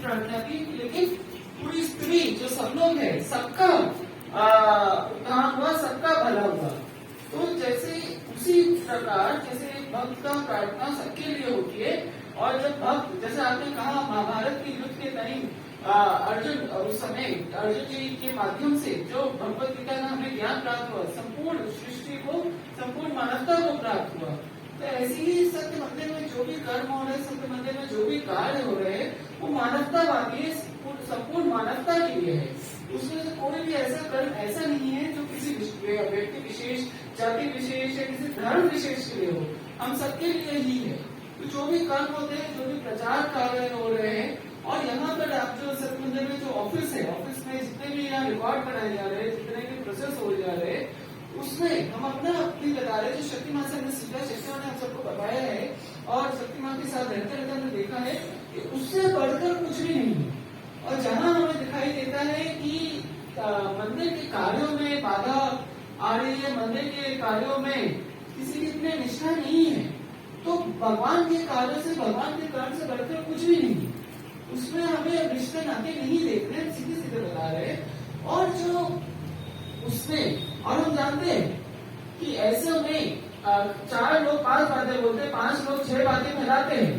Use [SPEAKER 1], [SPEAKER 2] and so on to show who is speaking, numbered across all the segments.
[SPEAKER 1] प्रार्थना की, लेकिन पूरी स्त्री जो सब लोग है सबका उद्धार हुआ, सबका भला हुआ। तो जैसे उसी प्रकार जैसे भक्त का प्रार्थना सबके लिए होती है, और जब भक्त, जैसे आपने कहा महाभारत के युद्ध के टाइम अर्जुन, उस समय अर्जुन जी के माध्यम से जो भगवत गीता का हमें ज्ञान प्राप्त हुआ, संपूर्ण सृष्टि को, संपूर्ण मानवता को प्राप्त हुआ। तो ऐसे ही सत्य मंदिर में जो भी कर्म हो रहे, सत्य मंदिर में जो भी कार्य हो रहे हैं, वो मानवतावादी है, संपूर्ण मानवता के लिए है। उसमें से कोई भी ऐसा कर्म ऐसा नहीं है जो किसी व्यक्ति विशेष, जाति विशेष या किसी धर्म विशेष के लिए हो, हम सबके लिए ही है। तो जो भी कर्म होते हैं, जो भी प्रचार कार्य हो रहे हैं, और यहाँ पर आप जो सत्य मंदिर में जो ऑफिस है, ऑफिस में जितने भी यहाँ रिकॉर्ड कराए जा रहे हैं, जितने भी प्रोसेस हो जा रहे हैं, उसमें हम अपनी बता रहे हैं। जो शक्ति माँ से हमने सीखा, शक्ति माँ ने हम सबको बताया है, और शक्ति माँ के साथ रहते रहते हमने देखा है कि उससे बढ़कर कुछ भी नहीं है। और जहाँ हमें दिखाई देता है कि मंदिर के कार्यों में बाधा आ रही है, मंदिर के कार्यों में किसी की इतनी निष्ठा नहीं है, तो भगवान के कार्यों से, भगवान के कर्म से बढ़कर कुछ भी नहीं है। उसमें हमें रिश्ते नाते नहीं देख रहे, सीधे सीधे बता रहे हैं। और जो उसमें, और हम जानते हैं कि ऐसे में 4 लोग 5 बातें बोलते हैं, 5 लोग 6 बातें फैलाते हैं,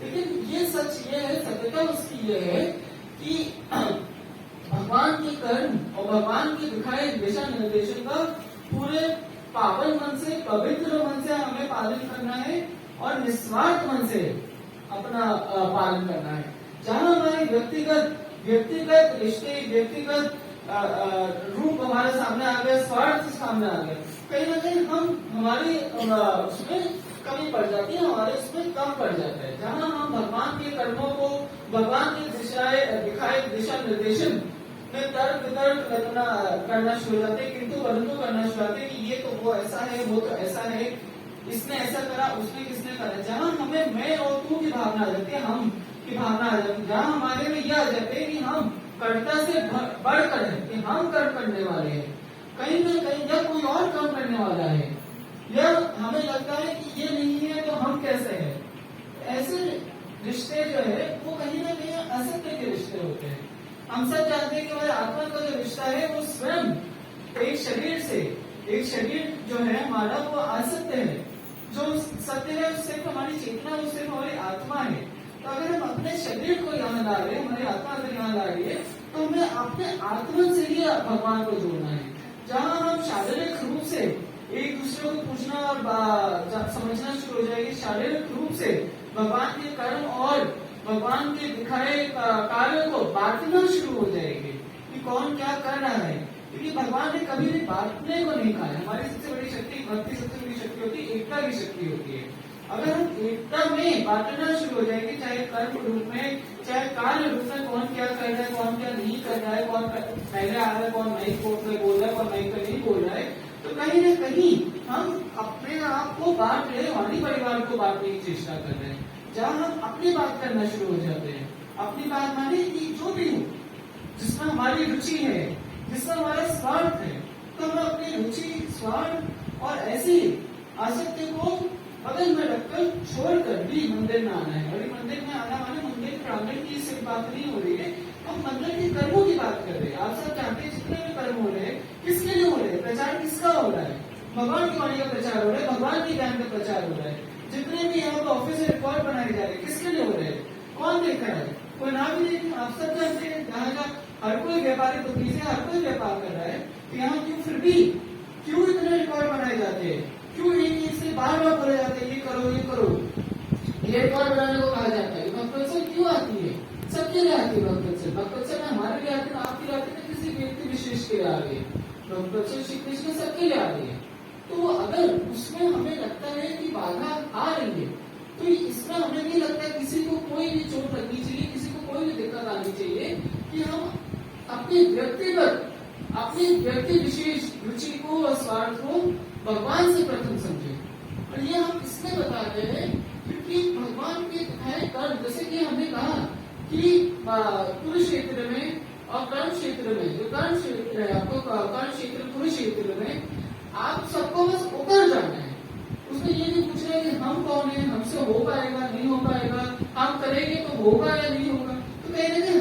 [SPEAKER 1] लेकिन ये सच ये है, सत्यता उसकी ये है कि भगवान के कर्म और भगवान के दिखाए दिशा निर्देशन का पूरे पावन मन से, पवित्र मन से हमें पालन करना है, और निस्वार्थ मन से अपना पालन करना है। जहाँ हमारे व्यक्तिगत रिश्ते, व्यक्तिगत रूप हमारे सामने आ गए, स्वार्थ सामने आ गए, कहीं ना कहीं हम हमारी उसमें कमी पड़ जाती है, हमारे उसमें कम पड़ जाता है। जहाँ हम भगवान के कर्मों को, भगवान के दिखाए दिशा निर्देशन में तर्क वितर्क करना शुरू हो जाते हैं, किंतु परंतु करना शुरू हो जाते हैं कि ये तो वो ऐसा है, वो तो ऐसा है, इसने ऐसा करा, उसने किसने करा। जहाँ हमें मैं और तू की भावना आ जाती है, हम की भावना आ जाती है, जहाँ हमारे में यह आ जाते हैं कि हम कर्ता से बढ़कर है, कि हम कर्म करने वाले हैं, कहीं ना कहीं या कोई और कर्म करने वाला है, या हमें लगता है कि ये नहीं है तो हम कैसे हैं। ऐसे रिश्ते जो है वो कहीं ना कहीं असत्य के रिश्ते होते हैं। हम सब जानते हैं कि हमारे आत्मा का जो रिश्ता है वो स्वयं एक शरीर से, एक शरीर जो है हमारा वो असत्य है, जो सत्य है वो सिर्फ हमारी चेतना, वो सिर्फ हमारी आत्मा है। तो अगर हम अपने शरीर को यहाँ ला रहे हैं, हमारी आत्मा अगर यहाँ ला रही है, तो हमें अपने आत्मा से ही भगवान को जोड़ना है। जहाँ हम शारीरिक रूप से एक दूसरे को पूछना और समझना शुरू हो जाएगी, शारीरिक रूप से भगवान के कर्म और भगवान के दिखाए कार्यों को बांटना शुरू हो जाएंगे कि कौन क्या कर रहा है, क्योंकि भगवान ने कभी भी बांटने को नहीं कहा है। हमारी सबसे बड़ी शक्ति, भक्ति सबसे बड़ी शक्ति होती है, एकता की शक्ति होती है। अगर हम एकता में बांटना शुरू हो जाएंगे, चाहे कर्म रूप में, चाहे कार्य रूप में, कौन क्या कर रहा है, कौन क्या नहीं कर रहा है, कौन पहले आ रहा है, कौन माइक में बोल रहा है, कौन माइक में नहीं बोल रहा है, तो कहीं न कहीं हम अपने आप को बांट रहे, हमारी परिवार को बांटने की चेष्टा कर रहे हैं। जहाँ हम अपनी बात करना शुरू हो जाते हैं, अपनी बात माने कि जो भी हो, जिसमें हमारी रुचि है, जिसमें हमारा स्वार्थ है, तो हम अपनी रुचि, स्वार्थ और ऐसी आसक्ति को बगल में रखकर छोड़कर भी मंदिर में आना है। और मंदिर में आना माने मंदिर प्रांगण की सिर्फ बात नहीं हो रही है, हम मंदिर के कर्मों की बात कर रहे हैं। आप सब जानते हैं जितने भी कर्म हो रहे हैं किसके लिए हो रहे हैं, प्रचार किसका हो रहा है, भगवान की वाणी का प्रचार हो रहा है, भगवान के ज्ञान का प्रचार हो रहा है। जितने भी यहाँ पर ऑफिस से रिकॉर्ड बनाए जा रहे हैं किसके लिए हो रहे हैं, कौन देख रहा है, कोई ना भी देख। आप सब जानते हैं जहाँ जहाँ हर कोई व्यापारी दुखी से हर कोई व्यापार कर रहा है, तो यहाँ क्यों फिर भी क्यों इतने रिकॉर्ड बनाए जाते हैं, क्यों एक से बार बार बोले जाते हैं ये करो ये करो, ये रिकॉर्ड बनाने को कहा जाता है। भक्तवत्सल क्यों आती है, सबके लिए आती है भक्तवत्सल। भक्तवत्सल में हमारे लिए आती है, आपके लिए आती है, किसी व्यक्ति विशेष के लिए आ रही है। भक्तवत्सल श्री कृष्ण सबके लिए आ रही है। तो अगर उसमें हमें लगता है कि बाधा आ रही है, तो इसमें हमें नहीं लगता किसी को कोई भी चोट लगनी चाहिए, किसी को कोई भी दिक्कत आनी चाहिए, कि हम अपनी व्यक्ति विशेष रुचि को और स्वार्थ को भगवान से प्रथम समझे। और ये हम इसलिए बताते हैं क्योंकि भगवान के दिखाए कर्म, जैसे कि हमने कहा कि कुरुक्षेत्र में और कर्ण क्षेत्र में, जो कर्ण क्षेत्र है आपको, कर्ण क्षेत्र कुरुक्षेत्र में आप सबको बस उतर जाना है। उसमें ये नहीं पूछ रहे कि हम कौन है, हमसे हो पाएगा नहीं हो पाएगा, हम करेंगे तो होगा या नहीं होगा। तो कहीं ना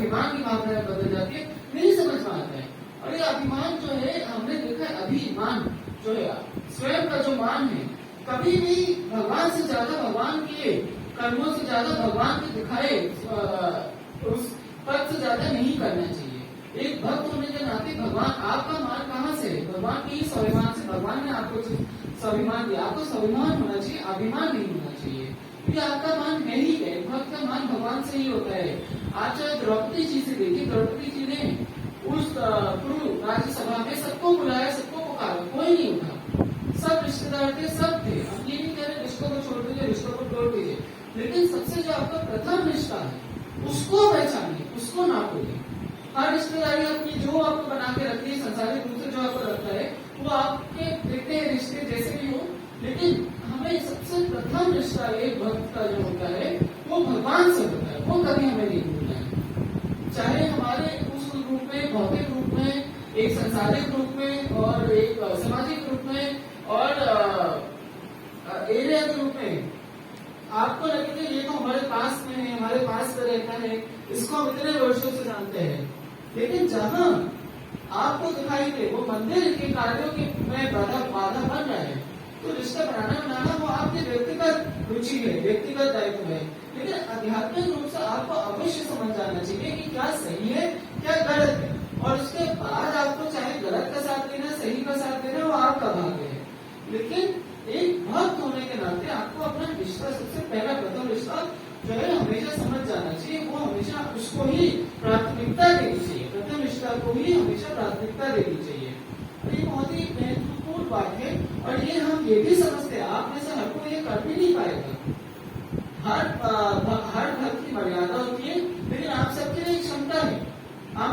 [SPEAKER 1] अभिमान की भावना बदल जाती है, नहीं समझ में आता है। और ये अभिमान जो है, हमने देखा है अभिमान जो है, स्वयं का जो मान है, कभी भी भगवान से ज्यादा, भगवान के कर्मों से ज्यादा, भगवान के दिखाए उस पद से ज्यादा नहीं करना चाहिए। एक भक्त होने के नाते भगवान, आपका मान कहाँ से? भगवान के ही स्वाभिमान से। भगवान ने आपको स्वाभिमान दिया, आपको स्वाभिमान होना चाहिए, अभिमान नहीं होना चाहिए, क्योंकि आपका मान है ही है। भक्त का मान भगवान से ही होता है। आप चाहे द्रौपदी जी से देखिए, द्रौपदी जी ने उस कुरु राज्यसभा में सबको बुलाया, सबको पुकारा, कोई नहीं उठा, सब रिश्तेदार थे, सब थे। हम ये नहीं कह रहे रिश्तों को छोड़ दीजिए, रिश्तों को तोड़ दीजिए, लेकिन सबसे जो आपका प्रथम रिश्ता है उसको पहचानिए, उसको ना भूलिए। हर रिश्तेदारी अपनी जो आपको बना के रखती है, संसारिक रूप से जो आपको रखता है, वो आपके देखते हैं रिश्ते जैसे भी हो, लेकिन हमें सबसे प्रथम रिश्ता एक भक्त का जो होता है वो भगवान से होता है, वो कभी हमें नहीं भूलना है। चाहे हमारे उस रूप में, भौतिक रूप में, एक संसारिक रूप में, और एक सामाजिक रूप में, और एरिया के रूप में आपको लगे कि ये तो हमारे पास में है, हमारे पास में रहता है, इसको हम इतने वर्षों से जानते हैं, लेकिन जहां आपको दिखाई दे वो मंदिर के कार्यों के में बाधा बन रहा है, तो रिश्ता बनाना वो आपकी व्यक्तिगत रुचि है, व्यक्तिगत दायित्व है। लेकिन आध्यात्मिक रूप से आपको अवश्य समझ जाना चाहिए कि क्या सही है, क्या गलत है, और उसके बाद आपको चाहे गलत का साथ देना, सही का साथ देना, वो आपका भाग्य है। लेकिन एक भक्त होने के नाते आपको अपना रिश्ता, सबसे पहला प्रथम रिश्ता जो है हमेशा समझ जाना चाहिए, वो हमेशा उसको ही प्राथमिकता देनी चाहिए, प्रथम रिश्ता को ही हमेशा प्राथमिकता देनी चाहिए। ये बहुत ही महत्वपूर्ण बात है, और ये हम ये भी समझते हैं, आप में से हर कोई ये कर भी नहीं पाएगा। हर भक्त की मर्यादा होती है, लेकिन आप सबके लिए एक क्षमता है। हम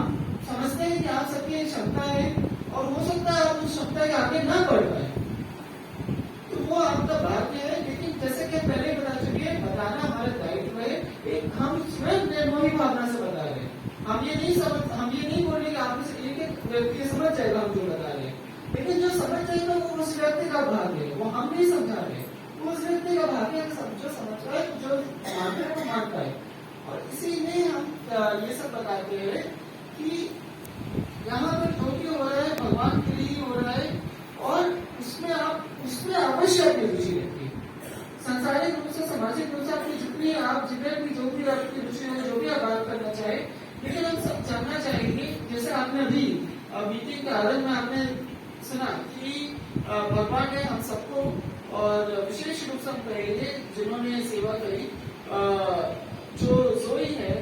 [SPEAKER 1] समझते हैं कि आप सबकी एक क्षमता है, और हो सकता है आप उस क्षमता के आगे ना बढ़ पाए, तो वो आपका भाग्य है। लेकिन जैसे कि पहले बता चुके हैं, बताना हमारा दायित्व है। एक हम स्वयं निर्मोही भावना से बता रहे हैं, हम ये नहीं बोल रहे कि आप में एक एक व्यक्ति समझ जाएगा हम जो बता रहे हैं, लेकिन जो समझ जाएगा वो उस व्यक्ति का भाग्य है, वो हम नहीं समझा रहे, वो उस व्यक्ति का भाग्य है, जो समझ रहा है, जो मानता है वो मानता है। और इसीलिए हम ये सब बताते हैं कि यहाँ पर जो भी हो रहा है भगवान के लिए ही हो रहा है, और उसमें अवश्य अपनी रुचि रखिए। सांसारिक रूप से, सामाजिक रूप से आपकी जितनी आप जो भी आपकी रुचि हो, जो भी आप बात करना चाहे, लेकिन हम सब जानना चाहेंगे, जैसे आपने अभी मीटिंग के आरंभ में आपने सुना कि भगवान ने हम सबको, और विशेष रूप से हम कहेंगे जिन्होंने सेवा करी, जो जोई है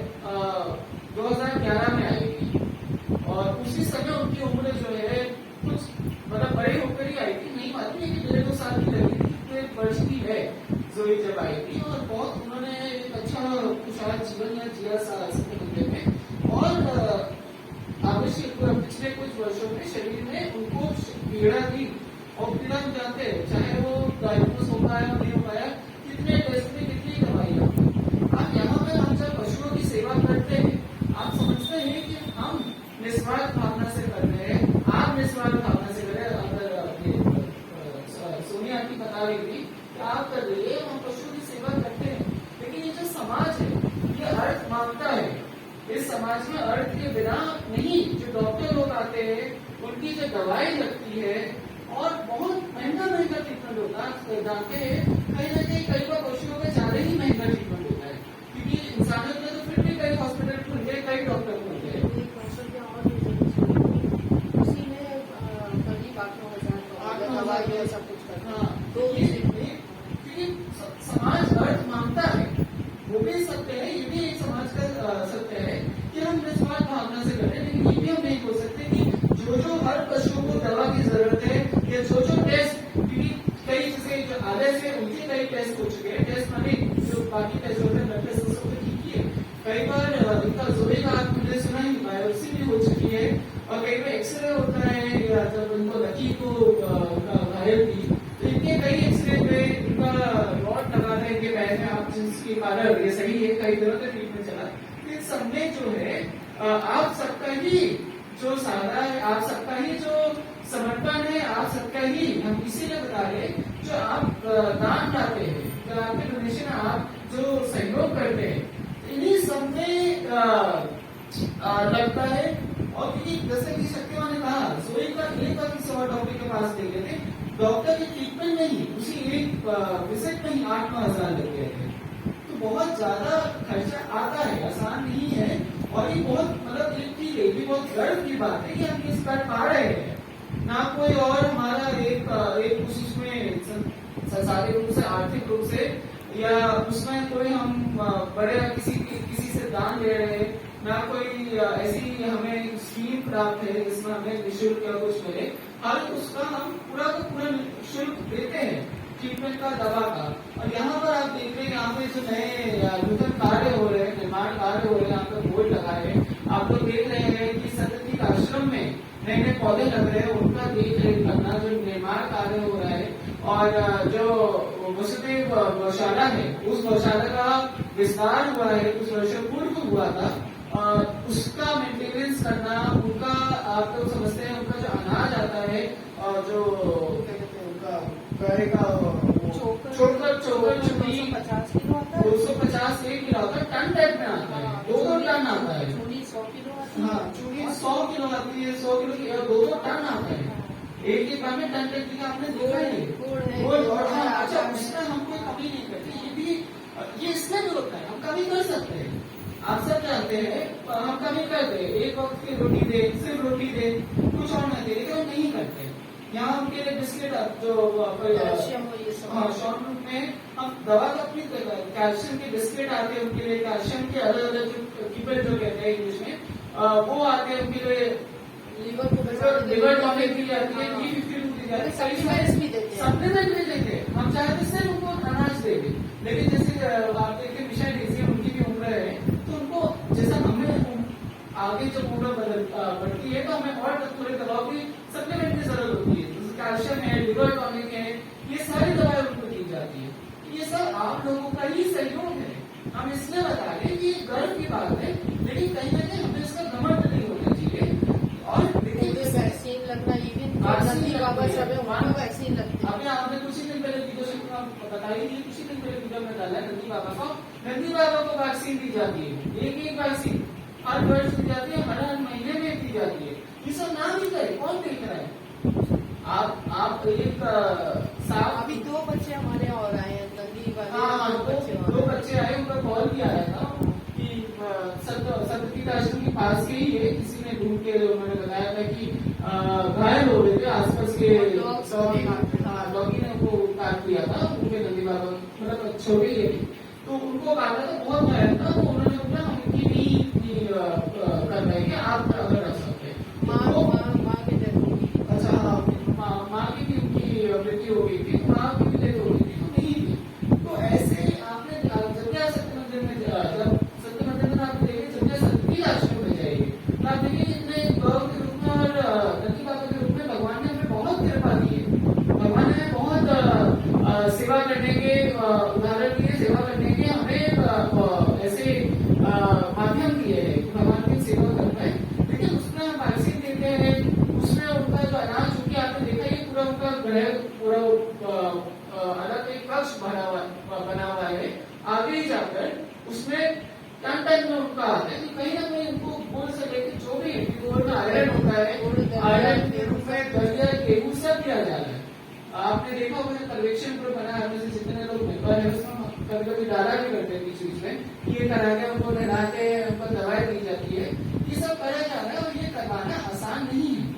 [SPEAKER 1] 2011 में आएगी, और उसी समय उनकी उम्र जो है कुछ मतलब बड़े होकर ही आई थी, नहीं मालूम है कि 1.5 साल की लगी थी, तो 1 वर्ष की है जोई जब आई थी, और बहुत उन्होंने एक अच्छा खुशहाल जीवन जिया सकते में, और आवश्यक पिछले कुछ वर्षों में शरीर में उनको पीड़ा थी, और पीड़ा हम जानते हैं, चाहे वो डायग्नोस हो पाया नहीं हो पाया, कितने टेस्ट में कितनी दवाइयाँ। अब यहाँ पे हम जब पशुओं की सेवा करते हैं, आप समझते हैं कि हम निस्वार्थ भावना से कर रहे हैं, आप निस्वार्थ भावना से कर रहे हैं। अगर सोनिया की बता रही थी कि आप कर रही है, हम पशुओं की सेवा करते हैं, लेकिन ये जो समाज है ये अर्थ मांगता है। इस समाज में अर्थ के बिना नहीं, जो डॉक्टर लोग आते हैं उनकी जो दवाई लगती है, और बहुत महंगा ट्रीटमेंट होता है, जानते हैं कहीं ना कई बार पशुओं का ज्यादा ही महंगा ट्रीटमेंट होता है, क्योंकि इंसानों में तो फिर भी कई हॉस्पिटल खुल गए, कई डॉक्टर खुल गए।
[SPEAKER 2] उसी में करीब 8-9 सब कुछ करना,
[SPEAKER 1] तो क्योंकि समाज अर्थ मांगता है, वो भी सत्य है, ये भी एक समाज का सत्य है कि हम निस्वार्थ भावना से करें, लेकिन ये भी हम नहीं बोल सकते कि जो हर पशु को दवा की जरूरत है, या जो टेस्ट, क्योंकि कई जैसे जो आधे से उनके कई टेस्ट हो चुके हैं, टेस्ट माने जो बाकी टेस्ट होते हैं, ब्लड टेस्ट सब ठीक ही है, कई बार इनका जोड़े का आपने सुना ही, बायोप्सी भी हो चुकी है, और कई बार एक्सरे होता है, या जब उनको लकी को घायल थी तो इनके कई एक्सरे पे इनका रॉड लगा था इनके पैर में, आप जिसके कारण ये सही है, कई दिनों तक ट्रीटमेंट चला। इन सब में जो है आप सबका ही जो साधा है, आप सबका ही जो समर्पण है, आप सबका ही, हम इसीलिए बता रहे जो आप दान लाते हैं, जो आपके डोनेशन, आप जो सहयोग करते हैं, इन्हीं सब में लगता है। और क्योंकि जैसे कि शक्तिमान ने कहा, सोई का एक बार किसी और डॉक्टर के पास ले गए थे, डॉक्टर की ट्रीटमेंट में ही उसी एक विजिट में ही 8-9 हजार लग गए थे। तो बहुत ज्यादा खर्चा आता है, आसान नहीं है। और ये बहुत मतलब ये भी बहुत गर्व की बात है कि हम इस कर पा रहे हैं। ना कोई और हमारा एक उसमें संसारिक रूप से, आर्थिक रूप से, या उसमें कोई हम बड़े किसी से दान ले रहे हैं, ना कोई ऐसी हमें स्कीम प्राप्त है जिसमें हमें निःशुल्क या कुछ मिले। हर उसका हम पूरा का पूरा शुल्क देते हैं, ट्रीटमेंट का, दवा का। और यहाँ पर आप देख रहे हैं, यहाँ पे जो नए नूतन कार्य हो रहे हैं, निर्माण कार्य हो रहे हैं, यहाँ पे बोर्ड लगाए हैं। आप लोग देख रहे हैं कि सतत आश्रम में नए नए पौधे लग रहे हैं, उनका देख रेख करना, जो निर्माण कार्य हो रहा है। और जो वसुदेव गौशाला है, उस गौशाला का विस्तार हुआ है, कुछ वर्षों पूर्व हुआ था, उसका मेंटेनेंस करना, उनका आप लोग समझते हैं, उनका जो अनाज आता है, और जो क्या कहते हैं उनका गहरे का चोकर
[SPEAKER 2] 250 किलो आता है,
[SPEAKER 1] 250 1 किलो आता है, टन टाइप में आता है, 2 टन आता है।
[SPEAKER 2] चूड़ी 100 किलो आती है।
[SPEAKER 1] हाँ, चूड़ी 100 किलो आती है, 100 किलो की 2 टन आता है। एक बार में टन टाइप का आपने देखा है। और हाँ, अच्छा, उसका हम कोई कमी नहीं करते, ये भी ये इसमें भी होता है, हम कमी कर सकते हैं। आप सब जानते हैं, हम कमी करते हैं, एक वक्त की रोटी दे, सिर्फ रोटी दे, कुछ और न दे, लेकिन हम नहीं करते। यहाँ उनके लिए बिस्किट जो हाँ, शॉर्ट रूप में हम दवा का अपनी कैल्शियम के बिस्किट आते हैं, उनके लिए कैल्शियम के अलग अलग जो कीपर जो कहते हैं इंग्लिश में, वो आते हैं उनके लिए। लिवर टॉनिक दी जाती है, ये 50 दी जाती है, सप्लीमेंट भी देते हैं। हम चाहते सिर्फ उनको अनाज दे दें, लेकिन जैसे आप देखिए मिशन डीसी, उनकी भी उम्र है, तो उनको जैसा हमें आगे जब उम्र बढ़ती है, तो हमें और थोड़े दवाओं की सप्लीमेंट की जरूरत होती है। जैसे कैल्शियम है, लिवर टॉनिक है, ये सारी दवाएं उनको दी जाती है। ये सब आप लोगों का ही सहयोग है। हम इसलिए बता रहे कि ये गर्व की बात है, लेकिन कहीं ना कहीं हमें इसका घमंड नहीं होना चाहिए। और
[SPEAKER 2] वैक्सीन लगना, इवन बाबा सब है, वहाँ वैक्सीन लगती है।
[SPEAKER 1] अभी आपने कुछ ही दिन पहले वीडियो से बताई थी, कुछ ही दिन पहले वीडियो में डाला, नंदी बाबा को वैक्सीन दी जाती है, एक वैक्सीन हर वर्ष दी जाती है, हर महीने में दी जाती है। ये सब ना भी करे, कौन देख रहा है? आप एक साथ
[SPEAKER 2] अभी 2 बच्चे हमारे और आए हैं, नंदी वाले।
[SPEAKER 1] हाँ, 2 बच्चे आए, उनका कॉल भी आया था कि सतपीठ आश्रम के पास के ही है, किसी ने ढूंढ के उन्होंने बताया था कि घायल हो रहे थे आसपास के डॉगी ने उनको काट दिया था, उनके नंदी बाबा मतलब छोटे ही है, तो उनको काटा था, बहुत घायल था। तो उन्होंने बोला हम इनकी भी कर पाएंगे, आप अगर रख सकते हैं।
[SPEAKER 2] माँ की डेथ हो गई।
[SPEAKER 1] अच्छा, हाँ, माँ की भी उनकी मृत्यु हो गई थी, माँ की भी डेथ हो गई थी, तो नहीं थी। तो ऐसे आपने जब क्या सत्य मंदिर में, जब सत्य मंदिर में आप देखिए, जब क्या सतपीठ आश्रम में जाइए, तो आप देखिए इतने गौ के रूप में और नंदी बाबा के रूप में भगवान ने हमें बहुत कृपा दी है। भगवान ने बहुत सेवा करने के उदाहरण दिए, सेवा करने के हमें ऐसे माध्यम दिए है, भगवान की सेवा करना है। लेकिन उसमें हम वैक्सीन देते हैं, उसमें उनका जो अनाज, चूंकि आपने देखा ये पूरा उनका ग्रह पूरा अलग एक कक्ष बना हुआ है, आगे ही जाकर उसमें टन टन में उनका आता है। तो कहीं ना कहीं उनको गुड़ से लेकर जो भी गुड़ में आयरन होता है, आयरन के रूप में दलिया, गेहूं सब दिया जा रहा है। आपने देखा होगा जो सर्वेक्षण ग्रुप बना है, में जितने लोग मेंबर है, उसमें कभी कभी डाला भी करते हैं बीच में, ये करा के उनको नहला के उनको दवाई दी जाती है। ये सब करा जा रहा है और ये करवाना आसान नहीं है।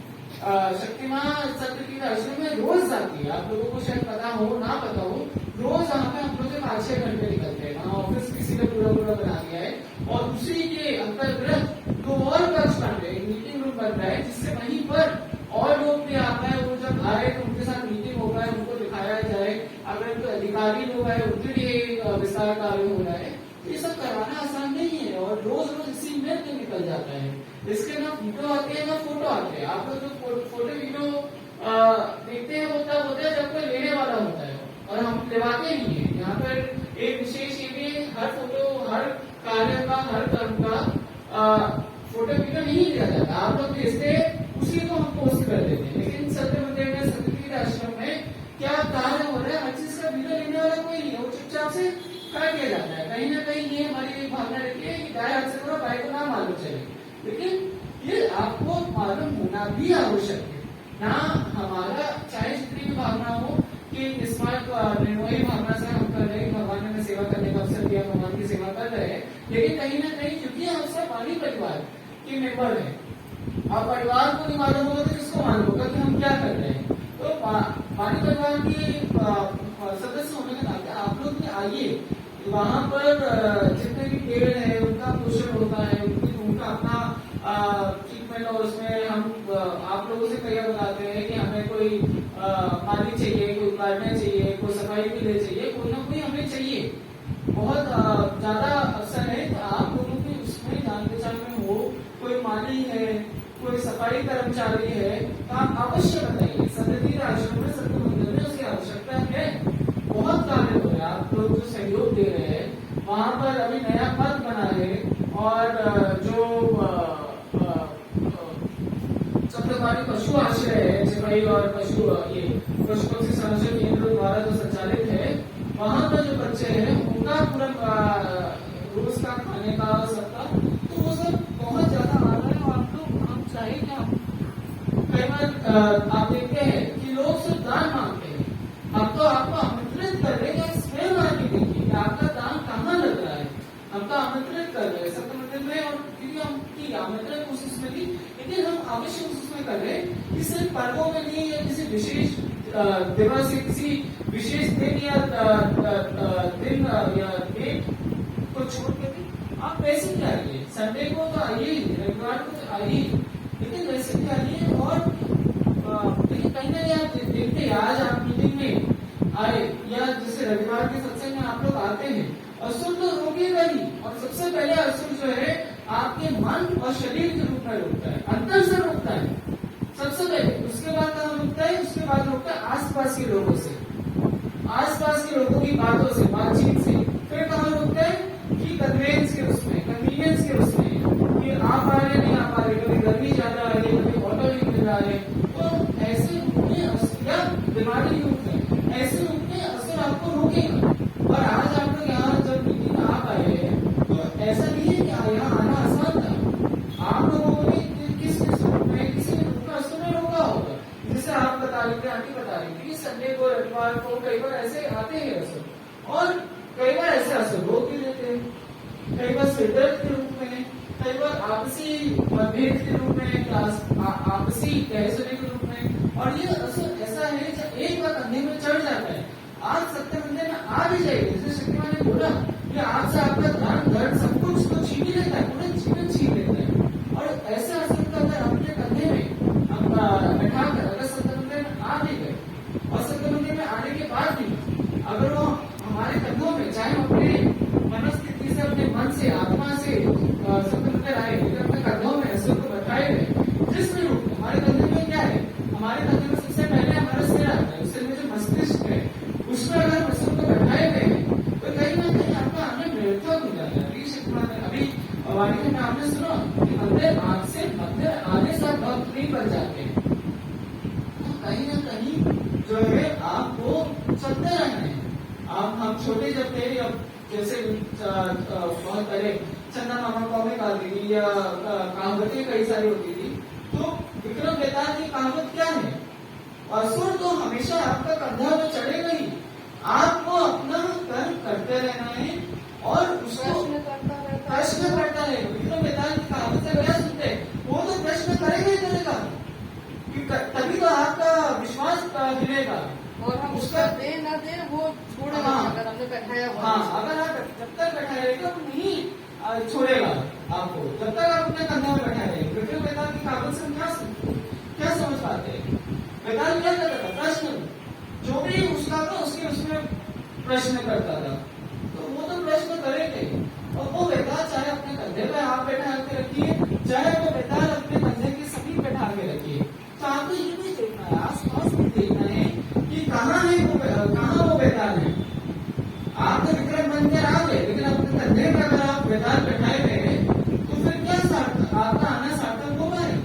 [SPEAKER 1] शक्तिमान सतपीठ आश्रम में रोज जाती है, आप लोगों को शायद पता हो ना पता हो, रोज वहाँ पे हम लोग 5-6 घंटे निकलते हैं। वहाँ ऑफिस किसी ने पूरा बना दिया है, और उसी के अंतर्गत 2 और कक्ष बन रहे हैं, मीटिंग रूम बन रहा है, जिससे वहीं पर और लोग भी आ पाए, वो जब आए तो उनके साथ मीटिंग हो पाए, उनको दिखाया जाए। अगर तो अधिकारी लोग आए, उनके लिए विस्तार कार्य हो रहा है। ये सब करवाना आसान नहीं है, और रोज रोज इसी में तो निकल जाता है। इसके ना वीडियो आते हैं ना फोटो आते हैं। आप लोग जो फोटो वीडियो देखते हैं वो तब होता है जब कोई लेने वाला होता है, और हम लेवाते नहीं है। यहाँ पर एक विशेष ये भी, हर फोटो, हर कार्य का, हर कर्म का फोटो वीडियो नहीं लिया जाता। आप लोग भेजते उसी को हम पोस्ट कर देते हैं। लेकिन सत्य मंदिर में, सतपीठ आश्रम में क्या कार्य हो रहा है, हर चीज का वीडियो लेने वाला कोई नहीं है, वो चुपचाप से कर दिया जाता है। कहीं ना कहीं ये हमारी भावना रहती है कि गाय हाथ से करो, गाय को ना मालूम चले। लेकिन ये आपको मालूम होना भी आवश्यक है। ना हमारा चाहे जितनी भी भावना हो कि निस्वार्थ निर्मोही भावना से हम कर रहे हैं, भगवान ने हमें सेवा करने का अवसर दिया, भगवान की सेवा कर रहे हैं, लेकिन कहीं ना कहीं क्योंकि हम सब वाणी परिवार के मेंबर हैं, अब परिवार को नहीं मालूम होगा तो किसको मालूम होगा कि हम क्या कर रहे हैं। तो वाणी परिवार के सदस्य होने के नाते आप लोग भी आइए, वहां पर जितने भी पेड़ है उनका पोषण होता है, उनका अपना ट्रीटमेंट, और उसमें हम आप लोगों से कई बताते हैं कि हमें कोई पानी चाहिए, कोई काटने चाहिए, कोई सफाई के लिए चाहिए, कोई ना कोई हमें चाहिए। बहुत ज्यादा अवसर है तो आप लोगों की उसमें जान पहचान में हो, कोई माली है, कोई सफाई कर्मचारी है, तो आप अवश्य बताइए। सत्यतीर्थ आश्रम में, सत्य मंदिर में उसकी आवश्यकता है। बहुत कार्य हो रहे हैं, आप लोग जो सहयोग दे रहे हैं, वहां पर अभी नया पद बना है, और जो सप्तपाणी पशु आश्रय है, चिपई और पशु ये पशु पक्षी संरक्षण केंद्र द्वारा जो संचालित है, वहां पर जो बच्चे हैं उनका पूरा रोज का खाने का सबका, तो वो सब बहुत ज्यादा आ रहा है। और आप लोग, हम चाहे क्या, कई बार आप देखते हैं कि लोग सिर्फ दान मांगते हैं, हम तो आपको आमंत्रित कर रहे हैं, स्वयं आके देखिए आपका दान कहाँ लग रहा है, हम तो आमंत्रित कर रहे हैं सत्य मंदिर में, और क्योंकि हम की आमंत्रण कोशिश में थी, लेकिन हम अवश्य उसमें कर रहे हैं कि सिर्फ पर्वों में नहीं, या किसी विशेष दिवस या किसी विशेष दिन या दिन या डेट को छोड़ के आप वैसे भी आइए, संडे को तो आइए, रविवार को तो आइए, लेकिन वैसे भी आइए। और लेकिन कहीं ना कहीं आप देखते हैं, आज आप मीटिंग में आए या जैसे रविवार के सत्संग में आप लोग आते हैं, असुर तो रोकेगा ही, और सबसे पहले असुर जो है आपके मन और शरीर के रूप में रोकता है, अंतर से रोकता है सबसे पहले, उसके बाद कहाँ रोकता है, उसके बाद रोकता है आसपास के लोगों से, आसपास के लोगों की बातों से, बातचीत से। फिर कहाँ रोकता है कि कन्वेंस के उसमें, कन्वीनियंस के उसमें, कि आप आ रहे नहीं आ पा रहे, कभी गर्मी ज्यादा आ रही है, कभी ऑटो नहीं मिल रहा है, तो ऐसे या बीमारी रूप में, ऐसे रूप में असर आपको रोकेगा। और आज आप लोग यहाँ जब मीटिंग में आप आए हैं, तो ऐसा नहीं है कि यहाँ आना आसान था, आप लोगों ने किस रूप में, किसी रूप में असर ने रोका होगा। जैसे आप बता रहे थे, आंटी बता रही थी, संडे को, रविवार को कई बार ऐसे आते हैं असर, और कई बार ऐसे असर रोक भी देते हैं, कई बार सिरदर्द के रूप में, कई बार आपसी मतभेद के रूप में, आपसी तहसने के रूप में। और ये असर ऐसा है जब एक बार कंधे में चढ़ जाता है, आज सत्य मंदिर में आ भी जाएगी, जैसे शक्तिमान ने बोला कि आपसे आपका ध्यान दर्द सब कुछ तो छीन ही लेता है, पूरे जीवन छीन लेता है। और ऐसे असर का अगर अपने कंधे में बैठा कर अगर सत्य मंदिर में आ भी गए, और सत्य मंदिर में आने के बाद भी अगर वो हमारे कंधों में, चाहे अपने मनस्थिति से, अपने मन से, आत्मा से सत्य मंदिर आए, लेकिन अपने कंधों में असर को बैठाए गए, जिस भी रूप में, हमारे कंधे में क्या है, हमारे कंधे में सबसे पहले हमारा सिर आता है, उससे जो मस्तिष्क है, उसमें अगर असर को बैठाए गए तो कहीं ना कहीं आपका आने व्यर्थ हो जाता है। अभी वाणी में आपने सुना कि मंदिर आग से मंदिर आने से भक्त नहीं बन जाते, तो कहीं ना कहीं जो है आपको चलते रहना है। आप, हम छोटे जब थे, अब जैसे बहुत पहले चंदा मामा कॉमिक आती थी, या कहावतें कई सारी होती थी, तो विक्रम बेताल की कहावत क्या है, असुर तो हमेशा आपका कंधा में चढ़ेगा ही, आपको अपना कर्म करते रहना है, और उसको प्रश्न करता है। विक्रम बेताल की कहावत से क्या सुनते हैं, वो तो प्रश्न करेगा ही करेगा, तभी तो आपका विश्वास हिलेगा,
[SPEAKER 2] और हम उसका दे ना दे वो छोड़ेगा।
[SPEAKER 1] हाँ,
[SPEAKER 2] अगर हमने बैठाया हुआ,
[SPEAKER 1] हाँ, अगर आप जब तक बैठा रहेगा वो नहीं छोड़ेगा आपको, जब तक आप अपने कंधे में बैठा रहेंगे। विक्रम बेताल की कहावत से हम क्या समझ पाते हैं, बेताल क्या करता था, प्रश्न, जो भी उसका था उसके उसमें प्रश्न करता था, तो वो तो प्रश्न करेंगे। और वो बेताल चाहे अपने कंधे पे आप बैठा के रखिए, चाहे वो बेताल अपने कंधे के समीप बैठा के रखिए, तो आपको ये भी देखना है, आस पास भी देखना है कि कहाँ है वो, कहाँ वो बेताल है। आप तो विक्रम बनकर आ गए, लेकिन अपने कंधे पर अगर आप बेताल बैठाए गए, तो फिर क्या सार्थक, आपका आना सार्थक होगा नहीं।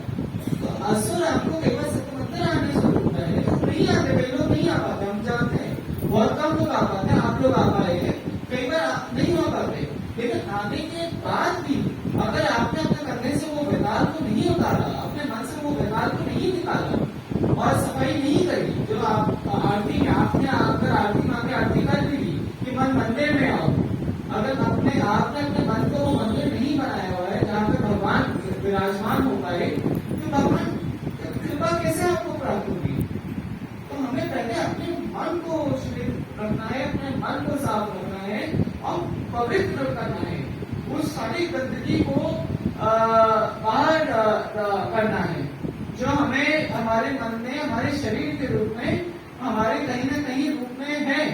[SPEAKER 1] तो असुर आपको केवल सत्य मंदिर आने से रोकता है, तो नहीं आते, कई लोग नहीं आ पाते, हम जानते हैं, बहुत कम लोग आ पाते हैं, आप लोग आ पाए हैं, कई बार नहीं हो पाते, लेकिन आने के बाद भी अगर आपने अपने कंधे से वो बेताल रखना है, अपने मन को साफ रखना है और पवित्र करना है। उस सारी गंदगी को बाहर करना है जो हमें हमारे मन में, हमारे शरीर के रूप में, हमारे कहीं न कहीं रूप में है।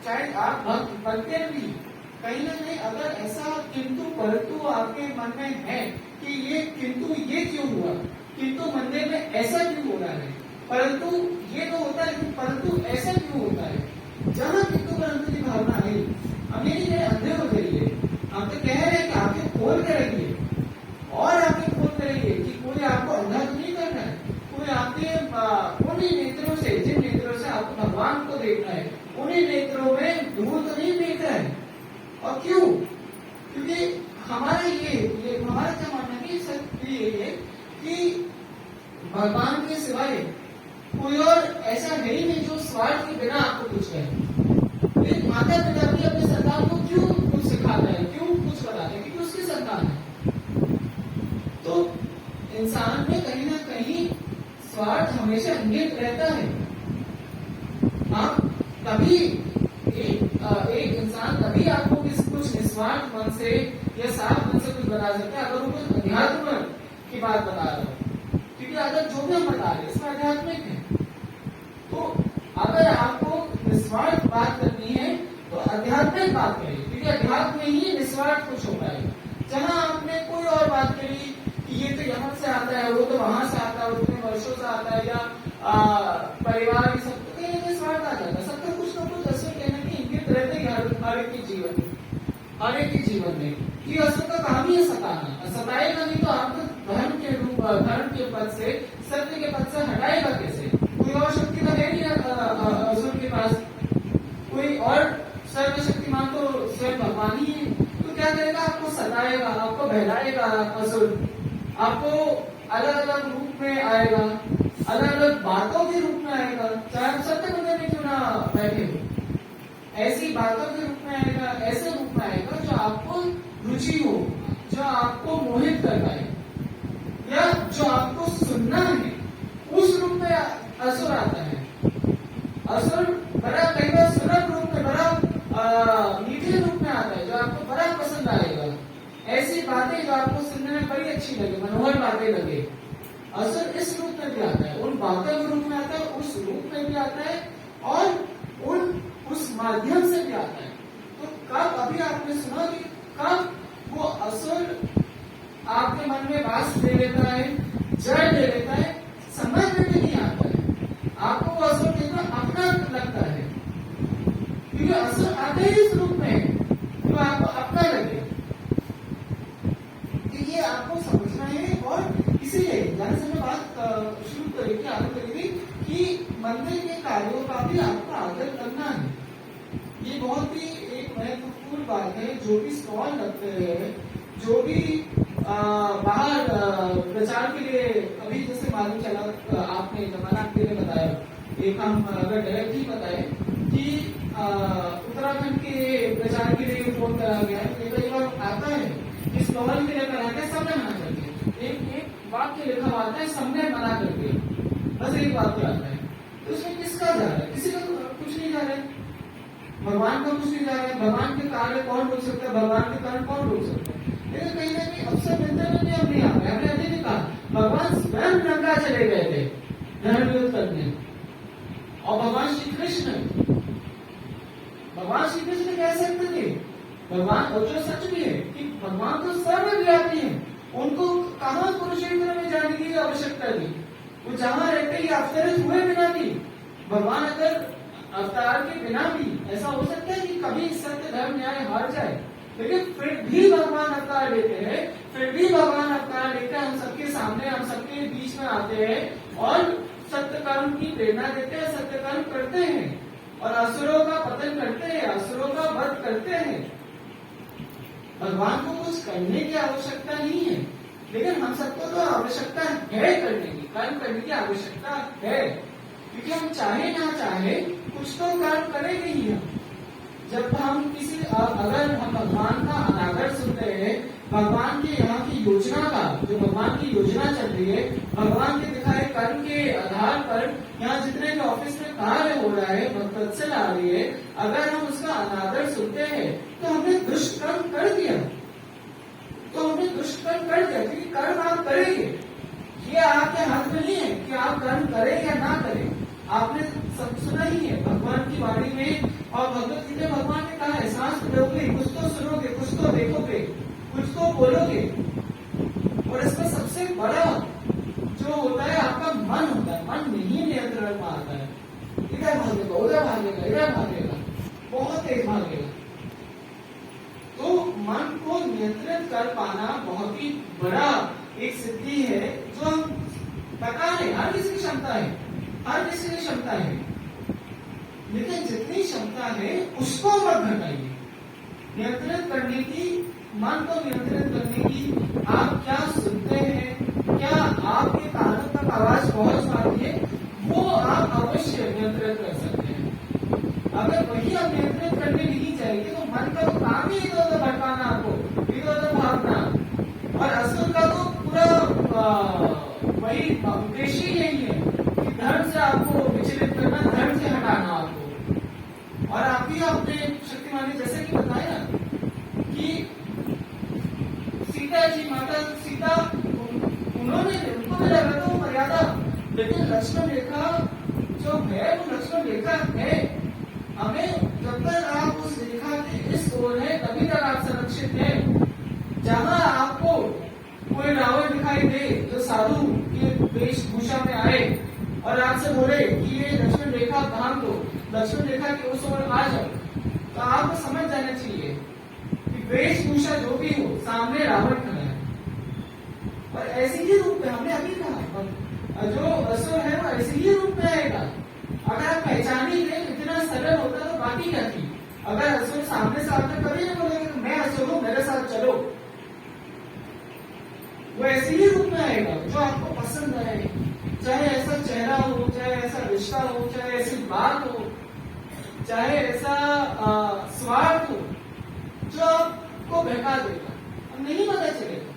[SPEAKER 1] चाहे आप भक्त बनते भी, कहीं ना कहीं अगर ऐसा किंतु परंतु आपके मन में है कि ये किंतु ये क्यों हुआ, किंतु मन में ऐसा क्यों हो रहा है, परंतु ये तो होता है लेकिन परंतु ऐसा क्यों होता है, जहां किंतु परंतु की भावना आई, हमें नहीं अंधे हो जाइए। हम तो कह रहे हैं कि आंखें खोल कर रहिए और आंखें खोल कर रहिए कि कोई आपको अंधा तो नहीं करना है, कोई आपके उन्हीं नेत्रों से, जिन नेत्रों से आपको भगवान को देखना है, उन्हीं नेत्रों में धूल तो नहीं देख रहा है। और क्यों? क्योंकि हमारा ये हमारा क्या मानना है, सत्य ये है कि भगवान के सिवाय कोई और ऐसा है ही नहीं जो स्वार्थ के बिना आपको कुछ कहे। लेकिन माता पिता भी अपने संतान को क्यों कुछ सिखाता है, क्यों कुछ बताता है, क्योंकि उसकी संतान है। तो इंसान में कहीं ना कहीं स्वार्थ हमेशा इंगित रहता है। आप कभी एक इंसान तभी आपको कुछ निस्वार्थ मन से या साफ मन से कुछ बता सकता है अगर वो कुछ अध्यात्म की बात बता रहा हो, क्योंकि अगर जो भी हम बता रहे हैं इसमें आध्यात्मिक है। तो अगर आपको निस्वार्थ बात करनी है तो आध्यात्मिक बात करिए, क्योंकि अध्यात्म में ही निस्वार्थ कुछ हो पाएगा। जहां आपने कोई और बात करी कि ये तो यहाँ से आता है, वो तो वहां से आता है, वो इतने वर्षों से आता है, या परिवार सब तो निस्वार्थ आ जाता है। सबका कुछ ना कुछ असर कहने की इंगित रहते हैं हर एक के जीवन में, हर एक के जीवन में कि असर का काम ही है सताना। सताएगा नहीं तो आपको धर्म के पद से, सत्य के पद से हटाएगा कैसे? कोई और शक्ति तो है नहीं असुर के पास, कोई और सर्वशक्तिमान तो स्वयं भगवान ही है। तो क्या करेगा? आपको सताएगा, आपको बहलाएगा असुर, आपको अलग अलग रूप में आएगा, अलग अलग बातों के रूप में आएगा, चाहे आप सत्य मंदिर में क्यों ना बैठे हो, ऐसी बातों के रूप में आएगा, ऐसे रूप में आएगा जो आपको रुचि हो, जो आपको मोहित कर पाए, या जो आपको सुनना है, उस रूप में असुर आता है। असुर बड़ा कई बार सुलभ रूप में, बड़ा मीठे रूप में आता है, जो आपको बड़ा पसंद आएगा। ऐसी बातें जो आपको सुनने में बड़ी अच्छी लगे, मनोहर बातें लगे, असुर इस रूप में भी आता है, उन बातों के रूप में आता है, उस रूप में भी आता है और उस माध्यम से भी आता है। तो कब अभी आपने सुना कि कब वो असुर आपके मन में वास ले लेता है, जड़ ले लेता है, समझ में भी नहीं आता है, आपको वो असुर देखना अपना लगता है, क्योंकि असुर आते ही इस रूप में तो आपको अपना लगे। तो ये आपको समझना है। और इसीलिए जाने से बात शुरू करेगी, आगे करेगी कि मंदिर के कार्यों का भी आपको आदर करना है। ये बहुत ही एक महत्वपूर्ण बात है। जो भी स्टॉल लगते हैं, जो भी बाहर प्रचार के लिए, अभी जैसे मालूम चला, आपने जमाना के लिए बताया, एक हम अगर डायरेक्ट ही बताए कि उत्तराखंड के प्रचार के लिए फोन करा गया है, तो कई बार आता है कि स्टॉल के लिए करा गया, सबने मना करके एक वाक्य लिखा हुआ आता है, सबने मना करके, बस एक वाक्य आता है। तो उसमें किसका जा रहा है? किसी का कुछ नहीं जा रहा है, भगवान का कुछ नहीं जा रहा है। भगवान के कार्य कौन रोक सकता है? भगवान के कार्य कौन रोक सकता है? लेकिन कहीं ना कहीं अवसर मिलते मिलते हम नहीं आ पाए। हमने अभी भी कहा भगवान स्वयं गंगा चले गए थे धर्म युद्ध करने, और भगवान श्री कृष्ण कह सकते थे, भगवान, और जो सच भी है कि भगवान तो सर्वव्यापी है, उनको कहाँ कुरुक्षेत्र में जाने की आवश्यकता थी? वो जहां रहते ही अवतरित हुए बिना भी, भगवान अगर अवतार के बिना भी ऐसा हो सकता है कि कभी सत्य धर्म न्याय हार जाए, लेकिन फिर भी भगवान अवतार लेते हैं, फिर भी भगवान अवतार लेकर हम सबके सामने, हम सबके बीच में आते हैं और सत्य कर्म की प्रेरणा देते हैं, सत्य कर्म करते हैं और असुरों का पतन करते हैं, असुरों का वध करते हैं। भगवान को कुछ करने की आवश्यकता नहीं है, लेकिन हम सबको तो आवश्यकता है करने की, कर्म करने की आवश्यकता है, क्योंकि हम चाहे ना चाहे कुछ तो कर्म करेंगे ही हम। जब हम किसी अगर हम भगवान का अनादर सुनते हैं, भगवान के यहाँ की योजना का, जो भगवान की योजना चल रही है, भगवान के दिखाए कर्म के आधार पर यहाँ जितने भी ऑफिस में कार्य हो रहा है, भक्तवत्सल आ रही है, अगर हम उसका अनादर सुनते हैं तो हमने दुष्ट कर्म कर दिया, क्योंकि कर्म आप करेंगे, ये आपके हाथ में नहीं है कि आप कर्म करें या ना करें। आपने सब सुना ही है भगवान की वाणी में, और भगवत गीता भगवान ने कहा है, सांस लोगे, कुछ तो सुनोगे, कुछ तो देखोगे, कुछ तो बोलोगे, और इसमें सबसे बड़ा जो होता है आपका मन होता है। मन नहीं नियंत्रण में आता है, इधर भागेगा, उधर भागेगा, इधर भागेगा, बहुत तेज भागेगा। तो मन को नियंत्रित कर पाना बहुत ही बड़ा एक सिद्धि है, जो हम पता नहीं, हर किसी की क्षमता है, लेकिन जितनी क्षमता है उसको मत घटाइए। नियंत्रित करने की, मन को नियंत्रित करने की, आप क्या सुनते हैं, क्या आपके कानों तक आवाज पहुंच पाती है, वो आप अवश्य नियंत्रित कर सकते हैं। अगर वही आप नियंत्रित करने नहीं जाएंगे तो मन का तो काम ही इधर उधर भटकाना, आपको इधर उधर भागना, और असुर का तो पूरा वही उद्देश्य यही है कि धर्म से आपको विचलित करना, धर्म से हटाना आपको। और आप भी अपने शक्तिमान ने जैसे कि बताया कि सीता जी, माता सीता, उन्होंने उनको भी लगा तो मर्यादा, लेकिन लक्ष्मण रेखा जो है वो लक्ष्मण रेखा है। हमें जब तक आप उस रेखा के इस ओर है तभी तक आप संरक्षित हैं। जहां आपको कोई रावण दिखाई दे जो साधु के वेशभूषा में आए और आपसे बोले कि ये लक्ष्मण रेखा भांग दो, लक्ष्मण रेखा के उस ओर आ जाओ, तो आपको समझ जाना चाहिए कि वेशभूषा जो भी हो, सामने रावण खड़ा है। और ऐसे ही रूप में हमने अभी कहा, जो असुर है वो ऐसे ही रूप में आएगा। अगर आप पहचान ही ले, इतना सरल होता तो बाकी क्या थी। अगर असुर सामने से आकर कभी नहीं बोलेंगे तो मैं असुर हूं, मेरे साथ चलो, वो ऐसे ही रूप में आएगा जो आपको पसंद आए, चाहे ऐसा चेहरा हो, चाहे ऐसा रिश्ता हो, चाहे ऐसी बात हो, चाहे ऐसा स्वार्थ हो, जो आपको बहका देगा, अब नहीं पता चलेगा।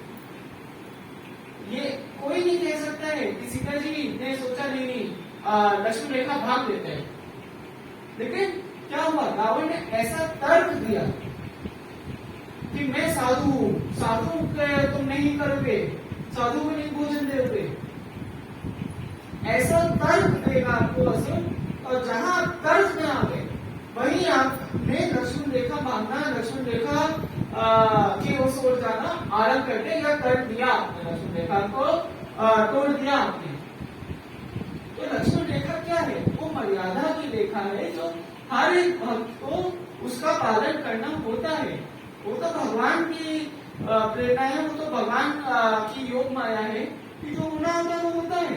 [SPEAKER 1] ये कोई नहीं कह सकता है कि सीता जी ने सोचा नहीं लक्ष्मण रेखा भाग देते हैं, लेकिन क्या हुआ, रावण ने ऐसा तर्क दिया कि मैं साधु हूं, साधु तुम नहीं करोगे, साधु को नहीं भोजन दोगे, ऐसा तर्क देगा आपको असुर। और जहां आप तर्क में आ गए वहीं आपने लक्ष्मण रेखा भागना, लक्ष्मण रेखा की ओर ओर जाना आरंभ करने या कर दिया आपने, लक्ष्मण रेखा को तोड़ दिया आपने। तो लक्ष्मण रेखा क्या है, वो मर्यादा की रेखा है जो हर एक भक्त को उसका पालन करना होता है। वो तो भगवान की प्रेरणा है, वो तो भगवान की योग माया है कि जो होना होता है वो होता है।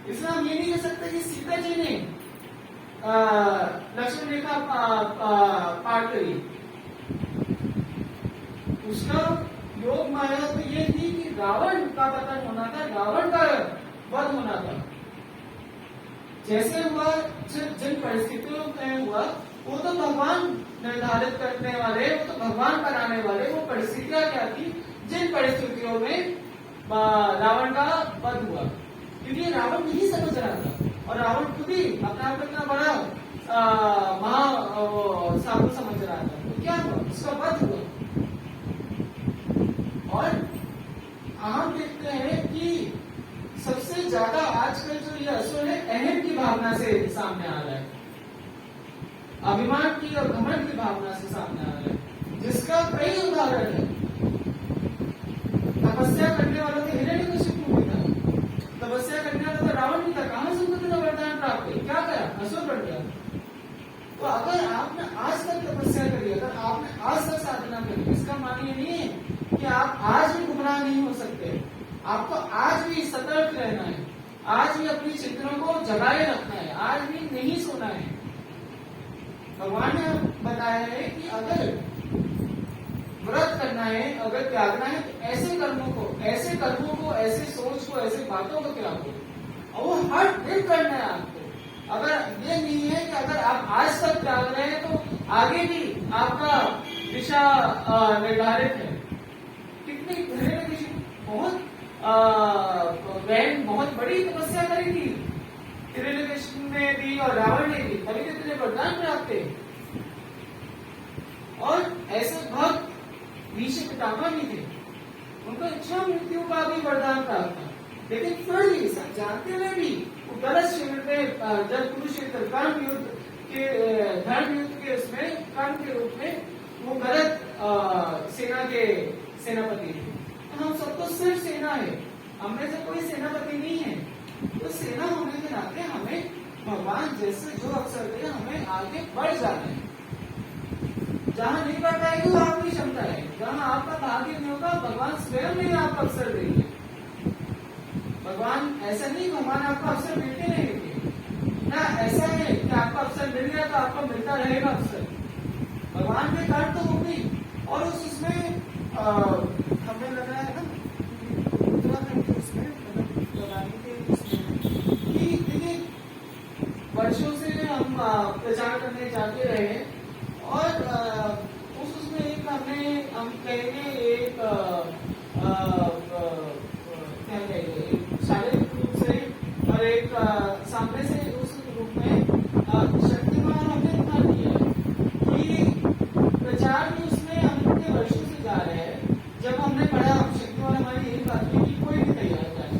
[SPEAKER 1] इसलिए हम ये नहीं कह सकते कि सीता जी ने लक्ष्मण रेखा पार करी, उसका योग माया तो ये थी कि रावण का पतन होना था, रावण का वध होना था। जैसे हुआ, जिन परिस्थितियों में हुआ, वो तो भगवान निर्धारित करने वाले, वो तो भगवान कराने वाले। वो परिस्थितियां क्या थी, जिन परिस्थितियों में रावण का वध हुआ, क्योंकि रावण नहीं समझ रहा था, और रावण खुद ही अपने आप इतना बड़ा महा साधु समझ रहा था। तो क्या हुआ, उसका वध हुआ। और हम देखते हैं कि सबसे ज्यादा आजकल जो ये असुर है, अहम की भावना से सामने आ रहा है, अभिमान की और घमंड की भावना से सामने आ रहा है, जिसका कई उदाहरण है। तपस्या करने वालों के हिरण्यकशिपु भी था, तपस्या करने वाला तो रावण भी था, कहां से उनको वरदान प्राप्त है, क्या करा, असुर बन गया। तो अगर आपने आज तक तपस्या करी, अगर आपने आज तक साधना करी, इसका मान ये नहीं है कि आप आज भी गुमराह नहीं हो सकते। आपको आज भी सतर्क रहना है, आज भी अपनी चिंतनों को जगाए रखना है, आज भी नहीं सोना है। भगवान ने बताया है कि अगर व्रत करना है, अगर त्यागना है, तो ऐसे कर्मों को, ऐसे सोच को, ऐसे बातों को त्यागो, और वो हर दिन करना है आपको। अगर ये नहीं है कि अगर आप आज तक त्याग रहे हैं तो आगे भी आपका दिशा निर्धारित है। कितनी हिरण्यकशिपु बहुत बहन बहुत बड़ी तपस्या करी थी हिरण्यकशिपु ने भी और रावण ने भी, तभी तो तुझे वरदान प्राप्त है। और ऐसे भक्त भीष्म पितामह भी थे, उनको इच्छा मृत्यु का भी वरदान प्राप्त था, लेकिन फिर भी सब जानते हुए भी वो गलत क्षेत्र में जब कुरुक्षेत्र कर्म युद्ध के धर्म युद्ध के उसमें कर्म के रूप में वो गलत सेना के सेनापति थे। तो हम सबको सिर्फ सेना है, हमें से कोई सेनापति नहीं है। तो सेना होने के नाते हमें भगवान जैसे जो अवसर दे हमें आगे बढ़ जाना है। जहां नहीं बढ़ पाएगी वो आपकी क्षमता है, जहां आपका भाग्य नहीं होगा भगवान स्वयं नहीं आपको अवसर देंगे। भगवान ऐसा नहीं, भगवान आपको अवसर मिलते रहेंगे ना, ऐसा है कि आपको अवसर मिल गया तो आपको मिलता रहेगा अवसर। भगवान के कर्म तो होंगे और उसमें हमें लगा है ना उत्तराखंड के उसमें लगाने के उसमें कि देखिए वर्षों से हम प्रचार करने जाते रहे और उसमें एक हम कहेंगे एक क्या कहेंगे शारीरिक रूप से और एक सामने से उस रूप में शक्तिमान हमने इतना दिया है कि प्रचार भी उसमें हम इतने वर्षों से जा रहे हैं। जब हमने पढ़ा हम शक्तिमान हमारी यही बात है कि कोई भी तैयार जाए,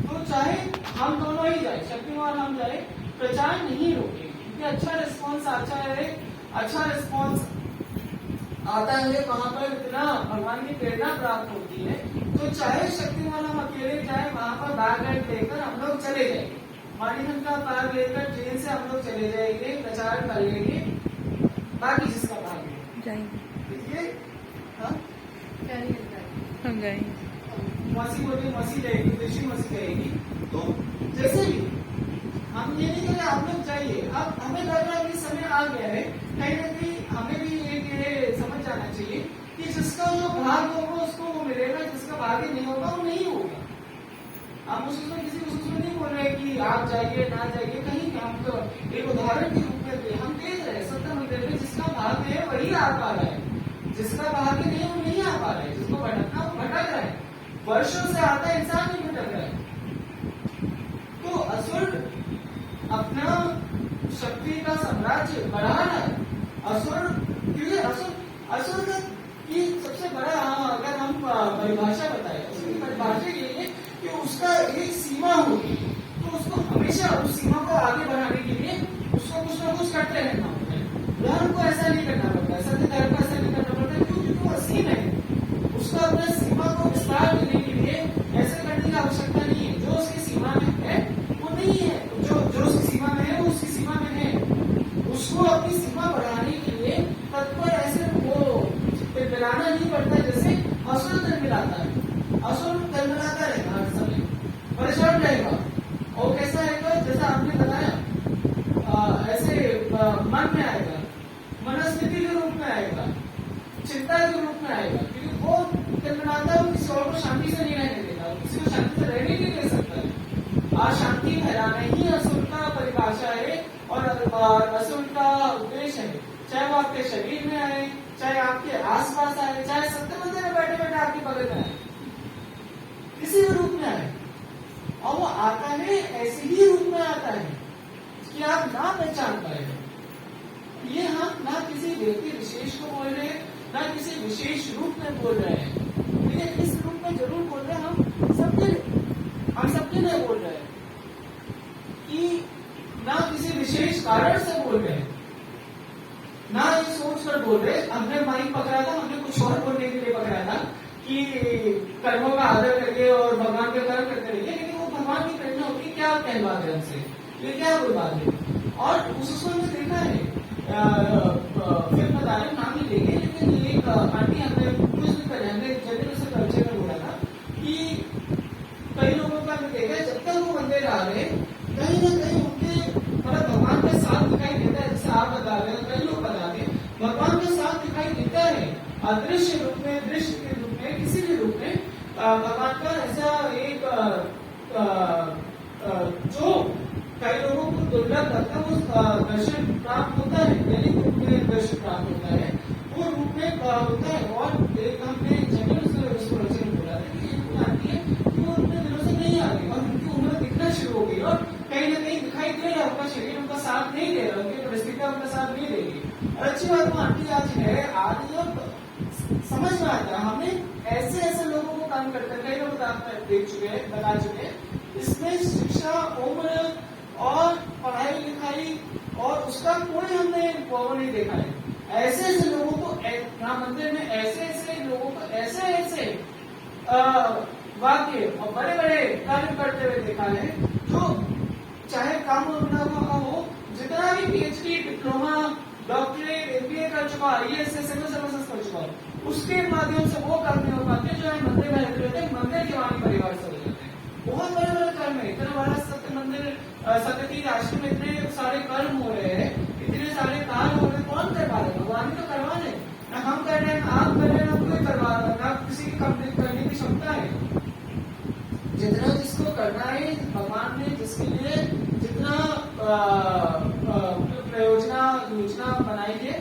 [SPEAKER 1] तो चाहे हम दोनों ही जाए, शक्तिमान हम जाए, प्रचार नहीं रोके, क्योंकि अच्छा रिस्पॉन्स आता है, अच्छा रिस्पॉन्स आता है वहां पर इतना भगवान की प्रेरणा प्राप्त होती है। तो चाहे शक्तिमान हम अकेले जाए, वहां पर बैग लेकर हम लोग चले जाएंगे, मणिखंड का बैग लेकर ट्रेन से हम लोग चले जाएंगे, प्रचार कर लेंगे, बाकी जिसका भाग जाएंगे।
[SPEAKER 3] हम जाएंगे,
[SPEAKER 1] मसी बोली मसी जाएगी, कृषि मसी जाएगी। तो जैसे भी हम ये नहीं करें आप लोग जाइए, अब हमें लग रहा है कि समय आ गया है, कहीं ना कहीं हमें भी ये समझ जाना चाहिए कि जिसका जो भाग होगा उसको वो मिलेगा, जिसका भाग्य नहीं होगा वो नहीं होगा। हम उसमें किसी उसमें नहीं बोल रहे कि आप जाइए ना जाइए, कहीं हम तो एक उदाहरण के रूप में हम दे रहे सत्य मंदिर में जिसका भाग्य है वही आ पा रहा है, जिसका भाग्य नहीं है वो नहीं आ पा रहा है, जिसको भटकना वो भटक रहा है, वर्षों से आता है इंसान नहीं भटक रहा है। तो असुर अपना शक्ति का साम्राज्य बढ़ा रहा है। असुर क्योंकि असुर की सबसे बड़ा अगर हम परिभाषा बताएं, उसकी परिभाषा ये है कि उसका एक सीमा होगी, तो उसको हमेशा उस सीमा को आगे बढ़ाने के लिए उसको कुछ ना कुछ करते रहना होता है। धर्म को ऐसा नहीं करना पड़ता, सत्य धर्म को ऐसा नहीं करना पड़ता, क्योंकि वो असीम है। उसको अपने सीमा को विस्तार देने के लिए ऐसे करने की आवश्यकता नहीं है। जो उसकी सीमा में है वो नहीं है, जो उसकी सीमा में है वो उसकी सीमा में है। उसको अपनी सीमा बढ़ाने के लिए तत्पर ऐसे वो मिलाना नहीं पड़ता, जैसे असुर तन मिलाता है। असुर तन मिलाता रहेगा, हर समय परेशान रहेगा, और कैसा रहेगा जैसा आपने बताया ऐसे मन में आएगा, मनस्थिति के रूप में आएगा, चिंता के रूप में आएगा, क्योंकि वो तन है, वो किसी और को शांति से नहीं रहने देगा, किसी को शांति से रहने नहीं दे सकता है। अशांति फैलाना ही असुर का परिभाषा है और असुर का उद्देश्य है, चाहे वो आपके शरीर में आए, चाहे आपके आसपास आए, चाहे सत्य मंदिर में बैठे बैठे आपके बगल में आए, किसी भी रूप में आए, और वो आता है ऐसे ही रूप में आता है कि आप ना पहचान पाएंगे। ये हम ना किसी व्यक्ति विशेष को बोल रहे हैं, ना किसी विशेष रूप में बोल रहे हैं, लेकिन इस रूप में जरूर बोल रहे हैं, हम सबके लिए बोल रहे हैं कि ना किसी विशेष कारण से बोल रहे हैं, ना ये सोच कर बोल रहे। हमने माइक पकड़ा था, हमने कुछ और बोलने के लिए पकड़ा था कि कर्मों का आदर करके और भगवान के कर्म करते रहिए, लेकिन वो भगवान की प्रेरणा होती है, क्या कहलवा रहे हमसे, ये क्या कोई बात है। और उसको हमने देखा है, फिर बता रहे नाम ही लेंगे, लेकिन एक आंटी हमने कुछ भी करे, हमने जनरल से कल्चर में बोला था कि कई लोगों का हमने देखा है, जब तक वो मंदिर आ रहे कहीं ना कहीं उनके मतलब भगवान के साथ दिखाई देता है, जैसे आप बता रहे हैं, कई लोग बता रहे हैं, भगवान के साथ दिखाई देता है, अदृश्य रूप में, दृश्य के रूप में, किसी भी रूप में भगवान का ऐसा एक जो कई लोगों को दुर्लभ करते हैं वो दर्शन प्राप्त होता है, यानी रूप में दर्शन प्राप्त होता है, वो रूप में होता है। और एक हमने जनरल उसको रचना बोला था कि एक आती है कि वो उतने दिनों से नहीं आ रही और उनकी उम्र दिखना शुरू हो गई और कहीं ना कहीं दिखाई दे रहा है उनका शरीर उनका साथ नहीं दे रहा, उनकी परिस्थितियां उनका साथ नहीं देगी। और अच्छी बात वो आंटी आज है, आज अब समझ में आता है। हमने ऐसे ऐसे लोगों को काम करते कई लोग देख चुके हैं, बता चुके हैं। इसमें शिक्षा, उम्र और पढ़ाई लिखाई और उसका कोई हमने वो नहीं देखा है। ऐसे ऐसे लोगों को यहाँ मंदिर में ऐसे ऐसे लोगों को ऐसे ऐसे वाक्य और बड़े बड़े कार्य करते हुए देखा है, जो चाहे काम हो, जितना भी PhD, डिप्लोमा, डॉक्टरेट, MBA कर चुका, IAS सिविल सर्विसेज कर चुका, उसके माध्यम से वो कर्म नहीं हो पाते जो है मंदिर में रहते हैं, मंदिर के वाणी परिवार से हो जाते हैं। बहुत बड़े बड़े कर्म है, इतना बड़ा सत्य मंदिर, सत्यतीर्थ आश्रम में इतने सारे कर्म हो रहे हैं, इतने सारे कार्य हो रहे हैं, कौन कर पा रहे? भगवान ही तो करवा रहे, ना हम कर रहे हैं, ना आप कर रहे हैं, ना कोई करवा रहा है, ना किसी की कंप्लीट करने की क्षमता है। जितना जिसको करना है, भगवान ने जिसके लिए जितना योजना बनाई है,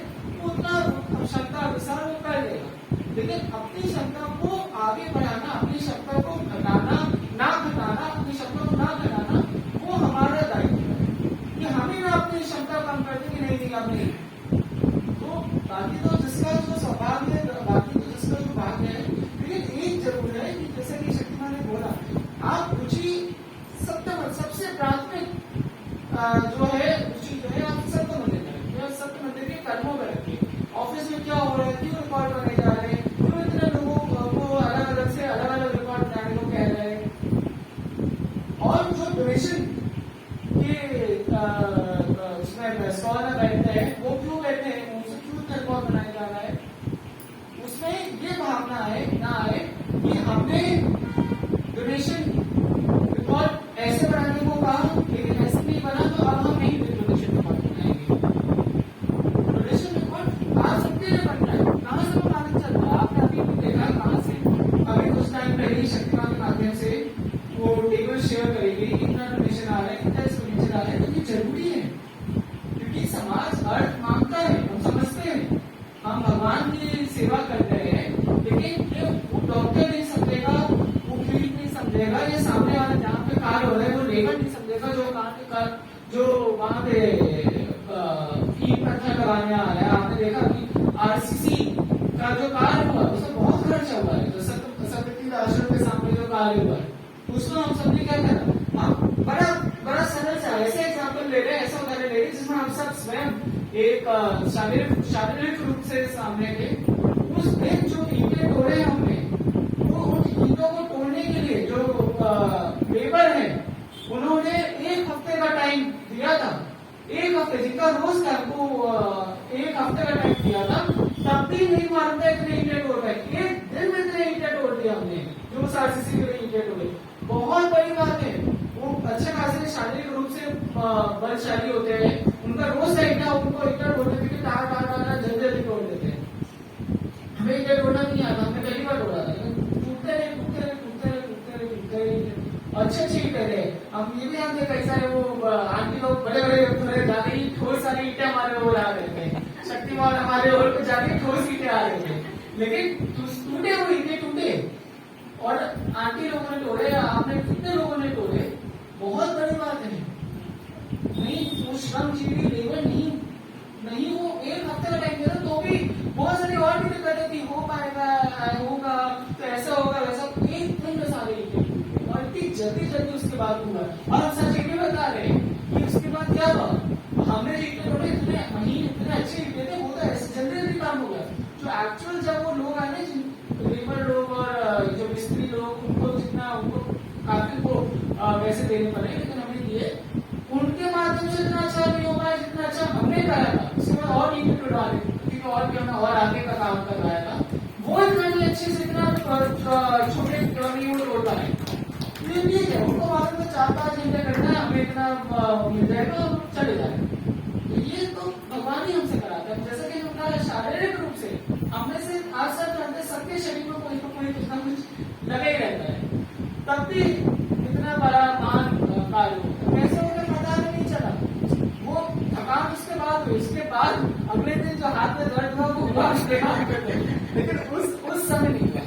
[SPEAKER 1] उतना क्षमता अनुसार वो कर लेगा। लेकिन अपनी क्षमता को आगे बढ़ाना, अपनी क्षमता को घटाना ना घटाना, अपनी क्षमता को ना घटाना, वो हमारा दायित्व है कि हमें ना अपनी क्षमता कम कर दें कि नहीं दिया हमने। तो बाकी तो जिसका जो स्वभाव है, बाकी तो जिसका जो भाग्य है, लेकिन एक जरूर है कि जैसे कि शक्तिमान ने बोला, आप रुचि सबसे प्राथमिक जो है रुचि जो है आप सत्य मंदिर करें, सत्य मंदिर के कर्मों में रखिए। ऑफिस में क्या हो रहा है, क्यों रिकॉर्ड बने जा रहे हैं, क्यों इतने लोगों को अलग अलग से अलग अलग रिकॉर्ड बनाने को कह रहे हैं, और जो डोनेशन के उसमें स्टॉल में बैठते हैं वो क्यों बैठे हैं, उनसे क्यों रिकॉर्ड बनाया जा रहा है। उसमें ये भावना है ना आए कि हमने डोनेशन रिकॉर्ड ऐसे बनाने को कहा, लेकिन ऐसे नहीं बना, तो अब हम नहीं डोनेशन रिकॉर्ड बनाएंगे। डोनेशन रिकॉर्ड आज सबके लिए बनता है, कहाँ से वो मालूम चलता है? आपने अभी भी देखा कहाँ से? अभी कुछ टाइम पहले ही शक्तिमान के माध्यम से वो टेबल शेयर करेगी, इतना डोनेशन आ रहा है, इतना डोनेशन आ रहा है, तो ये जरूरी है क्योंकि समाज अर्थ मांगता है, हम समझते हैं, हम भगवान की सेवा कर रहे हैं, लेकिन ये वो डॉक्टर नहीं समझेगा, वो क्लिनिक नहीं समझेगा, ये सामने वाला जहाँ पे कार्य हो रहा है वो लेबर नहीं समझेगा, जो वहां पे फी प्रथा लगाने आ रहा है। आपने देखा कि RCC का जो कार्य हुआ उसमें बहुत खर्चा हुआ है, जो सत्यतीर्थ आश्रम के सामने जो कार्य हुआ है उसमें हम सबने क्या करा, हम बड़ा बड़ा सरल सा ऐसे एग्जाम्पल ले रहे हैं, ऐसा उदाहरण ले रहे हैं जिसमें हम सब स्वयं एक शारीरिक रूप से सामने थे। उस दिन जो ईंटें तोड़े हमने, वो उन ईंटों को तोड़ने के लिए जो लेबर है उन्होंने 1 हफ्ते का टाइम दिया था, 1 हफ्ते, जिनका रोज का वो 1 हफ्ते का टाइम दिया था, तब भी नहीं मानता इतने ईंटें तोड़ रहे, 1 दिन में इतने ईंटें तोड़ दिया हमने, जो RCC के लिए ईंटें तोड़े। बहुत बड़ी बात है, वो अच्छे खासे शारीरिक रूप से बलशाली होते हैं, उनका रोज का ईंटा, उनको ईंटा तोड़ने के लिए तार जल्दी तोड़ देते हैं। हमें ईंटा तोड़ना नहीं आता, हमने पहली बार तोड़ा था, टूटते रहे अच्छे ईंटे थे। हम ये भी जानते कई सारे वो आंटी लोग बड़े बड़े जाके ही ठोस सारी ईंटे हमारे ओर आ रहे थे, शक्तिमान हमारे ओर पे जाके ठोस ईंटे आ रहे थे, लेकिन टूटे हुए ईंटे टूटे और आंटी लोगों ने तोड़े, आपने कितने लोगों ने तोड़े, बहुत बड़ी बात है। नहीं वो श्रमजीवी लेबर नहीं वो 1 हफ्ते का टाइम दिया, तो भी बहुत सारी और भी दिक्कतें थी, हो पाएगा, होगा तो ऐसा होगा वैसा, 1 दिन में सारे ईंटे और इतनी जल्दी उसके बाद हुआ। और हम सच ये भी बता रहे हैं कि उसके बाद क्या हुआ, हमने जो ईंटे तोड़े इतने महीन, इतने अच्छे ईंटे थे, वो तो ऐसे जल्दी काम हो गया। जो एक्चुअल जब वो लोग आए, लेबर लोग और जो मिस्त्री लोग, उनको जितना उनको काफी को वैसे देने पड़े, लेकिन हमने दिए, उनके माध्यम से इतना अच्छा नहीं हो पाया जितना अच्छा हमने करा था। उसके बाद और ईंटे तोड़ा रहे, क्योंकि और भी हमने और आगे का काम करवाया था, वो इतना नहीं अच्छे से, इतना छोटे नहीं वो तोड़ता है, ठीक है, उनको मालूम है 4-5 घंटे करना है, हमें इतना मिल जाएगा और चले जाएगा। ये तो भगवान ही हमसे कराता है। जैसे कि हमारा शारीरिक रूप से हमें से आज सब जानते, सबके शरीर में कोई कुछ ना कुछ लगे ही रहता है, तब भी इतना बड़ा महान कार्य होता है, कैसे होगा पता भी नहीं चला। प्रणाम करते हैं, लेकिन उस समय नहीं हुआ,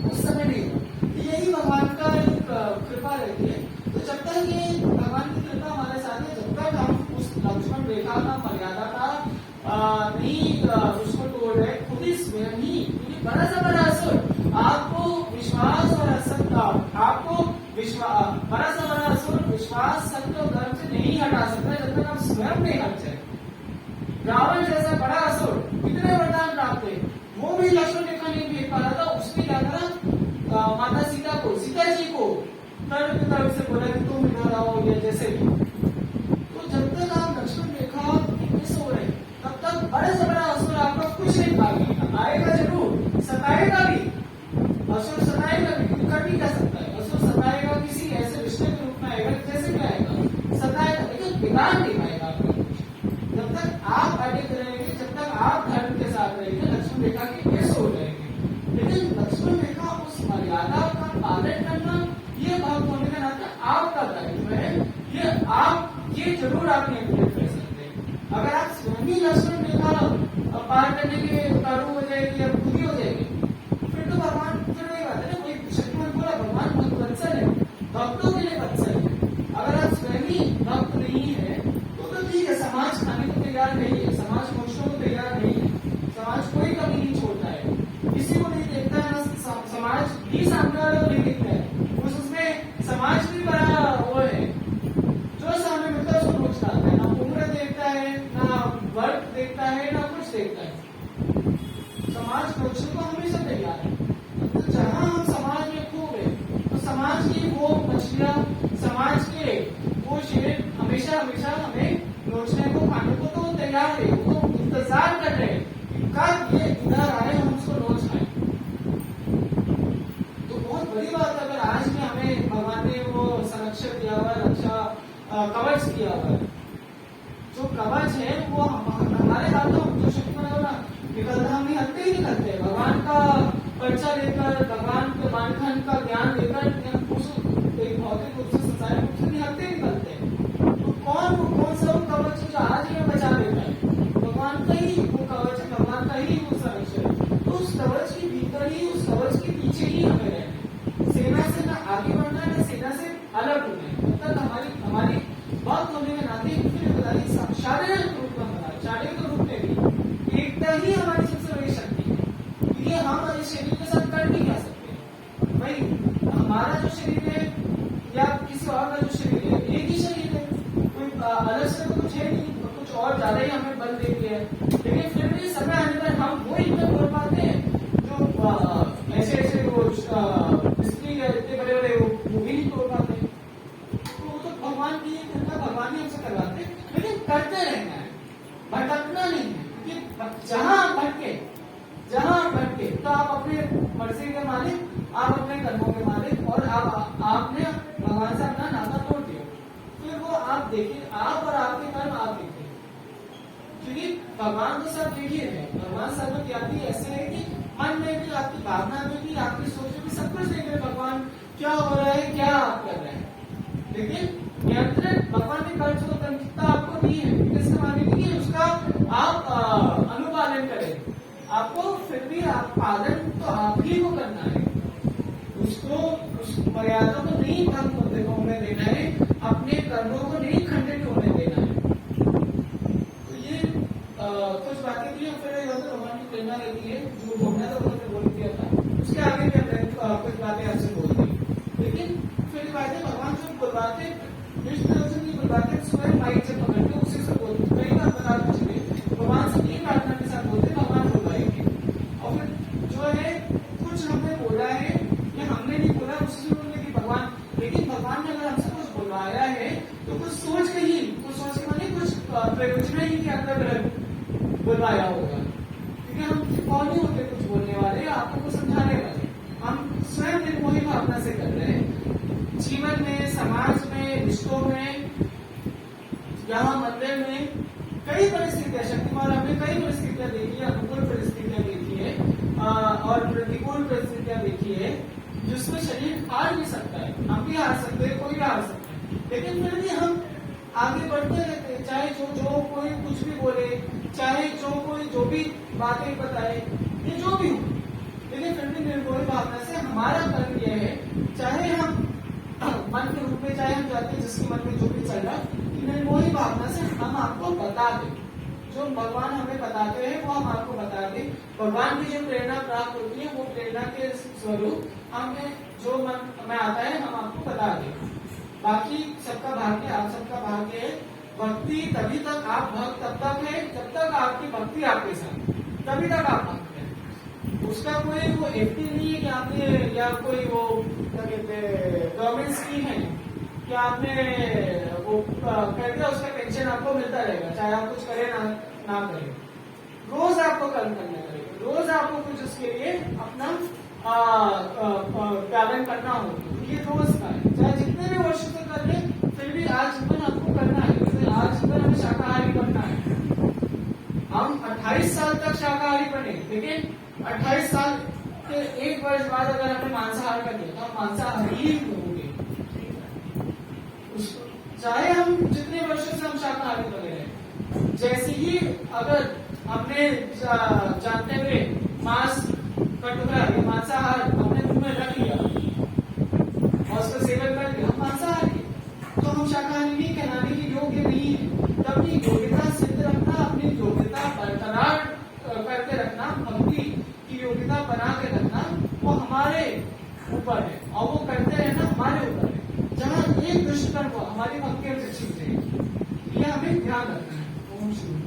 [SPEAKER 1] उस समय नहीं हुआ। यही भगवान का एक कृपा रहती है। तो जब तक ये भगवान की कृपा हमारे साथ है, जब तक हम उस लक्ष्मण रेखा का मर्यादा का नहीं उसको तोड़ रहे, खुद ही स्वयं ही, क्योंकि बड़ा से बड़ा असुर आपको विश्वास और असत आपको बड़ा से बड़ा असुर विश्वास, सत्य और धर्म से नहीं हटा सकता जब तक आप स्वयं नहीं हट जाए। रावण जैसा बड़ा असुर कितने वरदान प्राप्त थे, वो भी लक्ष्मण रेखा नहीं भेज पा रहा था। उसने क्या करा, माता सीता जी को तरफ से बोला कि तुम इधर आओ या जैसे भी। तो जब तक आप लक्ष्मण रेखा मिस हो रहे तब तक बड़े से बड़ा असुर आपका कुछ नहीं पाएगा, आएगा जरूर, सताएगा भी, असुर सताएगा भी, कर भी क्या सकता है, असुर सताएगा किसी ऐसे रिश्ते के रूप में आएगा जैसे भी आएगा, सताएगा, लेकिन बिगाड़ नहीं पाएगा आपका कुछ। जब तक आप अडिग रहेंगे, जब तक आप धर्म के साथ रहेंगे, लक्ष्मण रेखा के मिस हो जाएंगे। लेकिन लक्ष्मण रेखा उस मर्यादा का पालन करना ये भक्त होने के नाते आपका दायित्व है। ये आप ये जरूर आप नियंत्रित कर सकते हैं। अगर आप स्वयं ही लक्ष्मण रेखा पार करने के कारू हो जाएगी या खुद ही हो जाएगी, फिर तो भगवान, फिर वही बात है ना, कोई शक्तिमान बोला भगवान बहुत वत्सल है, भक्तों के लिए वत्सल है। अगर आप स्वयं ही भक्त नहीं है तो ठीक है, समाज खाने को तैयार नहीं है, समाज मोक्षों को तैयार नहीं है, समाज कोई कमी नहीं छोड़ता है, किसी को नहीं देखता है, समाज भी सामने वाले को नहीं देखता है, उसमें समाज भी बड़ा वो है, जो सामने मिलता है उसको नोच डालता है, ना उम्र देखता है, ना वर्ग देखता है, ना कुछ देखता है। समाज नोचने को हमेशा तैयार है। तो जहां हम समाज में खो गए, तो समाज की वो मछलियां, समाज के वो शेर हमेशा हमें नोचने को, खाने को तो तैयार है, वो तो इंतजार कर रहे हैं कब ये इधर आए, हम उसको नोच खाएं। तो बहुत बड़ी बात है अगर आज में हमें भगवान ने वो संरक्षण दिया हुआ है, रक्षा कवच दिया हुआ है। जो कवच है वो हमारे हाथों, जो शक्तिमान है ना, निकलता, हम निकलते ही निकलते हैं भगवान का पर्चा लेकर, भगवान के मानखंड का ज्ञान लेकर, एक भौतिक रूप से संसारिक रूप से निकलते ही निकलते हैं। तो कौन सा वो कवच जो आज हमें बचा देता है, भगवान का ही वो कवच है, भगवान का ही वो संरक्षण है। तो उस कवच के भीतर ही, उस कवच के पीछे ही हमें रहना, सेना से ना आगे बढ़ना है, ना सेना से अलग होना है। तब तक हमारी बात होने के नाते शारीरिक रूप में बना, शारीरिक रूप में भी एकता ही हमारी सबसे बड़ी शक्ति है। ये हम इस शरीर के साथ कर नहीं क्या सकते भाई, हमारा जो शरीर है या किसी और का जो शरीर है, एक ही शरीर है, कोई अलग से तो कुछ है नहीं, तो कुछ और ज्यादा ही हमें बल दे दिया है। लेकिन फिर भी समय आने पर हम वो इतना बोल पाते हैं जो ऐसे वो स्त्री इतने बड़े बड़े वो भी नहीं तोड़ पाते। तो वो तो भगवान की कृपा, भगवान ही हमसे करवाते हैं, लेकिन करते रहना है, भटकना नहीं है। क्योंकि जहां आप भटके तो आप अपने मर्जी के मालिक, आप अपने कर्मों के मालिक, और आपने भगवान से अपना नाता तोड़ दिया। फिर वो आप देखिए, आप और आपके कर्म आप देखिए, क्योंकि भगवान तो सब देखिए है, भगवान सर्वव्यापी ऐसे है कि मन में भी, आपकी भावना में भी, आपकी सोच में भी सब कुछ देख रहे भगवान, क्या हो रहा है, क्या आप कर रहे हैं। लेकिन नियंत्रण भगवान ने कर जो तंत्रता आपको दी है, इसका माने कि उसका आप अनुपालन करें, आपको फिर भी आप पालन तो आप ही को करना है, उसको उस मर्यादा को नहीं भंग होने देना है, अपने कर्मों को नहीं खंडित होने देना है। तो ये कुछ बातें थी, फिर भगवान की प्रेरणा रहती है, जो बोलना था उन्होंने बोल दिया था, उसके आगे भी कुछ बातें आपसे बोल दी। लेकिन फिर बातें भगवान जो बुलवाते, जिस तरह से नहीं बुलवाते, स्वयं माइक से पकड़ते उसी से बोलते, कई बार बता कुछ नहीं, भगवान से नहीं प्रार्थना के साथ बोलते, भगवान बुलवाएंगे। और फिर जो है कुछ हमने बोला है या हमने नहीं बोला, उसी से बोलने की भगवान, लेकिन भगवान ने अगर हमसे कुछ बुलवाया है तो कुछ सोच के ही, कुछ सोच के माने कुछ प्रयोजन ही के अंदर बुलवाया होगा, क्योंकि हम कौन ही होते कुछ बोलने वाले, आपको कुछ समझाने वाले, हम स्वयं निर्मोही भावना से कर रहे हैं। जीवन में, समाज में, रिश्तों में, यहाँ मंदिर में कई परिस्थितियां, शक्तिमान हमने कई परिस्थितियां देखी है, अनुकूल परिस्थितियां देखी है और प्रतिकूल परिस्थितियां देखी है, जिसमें शरीर हार भी सकता है, हम भी हार सकते हैं, कोई भी हार सकता है, लेकिन फिर भी हम आगे बढ़ते रहते हैं। चाहे जो कोई कुछ भी बोले, चाहे जो कोई जो भी बातें बताए, ये जो भी हो, लेकिन फिर भी निर्मोही भावना से हमारा कर्म यह है, चाहे हम मन के रूप में चाहे हम जाते हैं जिसके मन में जो भी चल रहा, कि निर्मोही भावना से हम आपको बता दें, जो भगवान हमें बताते हैं वो हम आपको बता दें। भगवान की जो प्रेरणा प्राप्त होती है वो प्रेरणा के स्वरूप हमें जो मन में आता है हम आपको बता दें। बाकी सबका भाग्य, आप सबका भाग्य है। भक्ति तभी तक आप भक्त तब तक है जब तक आपकी भक्ति आपके साथ, तभी तक आप भक्त हैं। उसका कोई वो एफडी नहीं है कि आपने, या कोई वो क्या कहते हैं गवर्नमेंट स्कीम है कि आपने वो कर दिया उसका पेंशन आपको मिलता रहेगा, चाहे आप कुछ करें ना करें। रोज आपको कर्म करना पड़ेगा, रोज आपको कुछ उसके लिए अपना पालन करना होगा। ये रोज का है, चाहे जितने भी वर्ष तक कर ले, फिर भी आजीवन आपको करना है। आजीवन हमें शाकाहारी बनना है। हम 28 साल तक शाकाहारी बने, लेकिन 28 साल के 1 वर्ष बाद अगर हमने मांसाहार कर लिया तो हम मांसाहारी ही होंगे। चाहे हम जितने वर्षों से हम शाकाहारी बने रहे, जैसे ही अगर हमने जानते हुए मांस का टुकड़ा या मांसाहार अपने मुंह में रख लिया और उसका सेवन कर लिया, हम मांसाहारी, तो हम शाकाहारी नहीं कहलाने के योग्य नहीं है। अपनी योग्यता सिद्ध रखना, अपनी योग्यता बरकरार करके रखना, भक्ति की योग्यता बना के रखना, वो हमारे ऊपर है और वो करते रहना हमारे ऊपर है। जहाँ एक दुष्कर्म को हमारी भक्ति में चीज है, ये हमें ध्यान रखना है। ओम शुभ।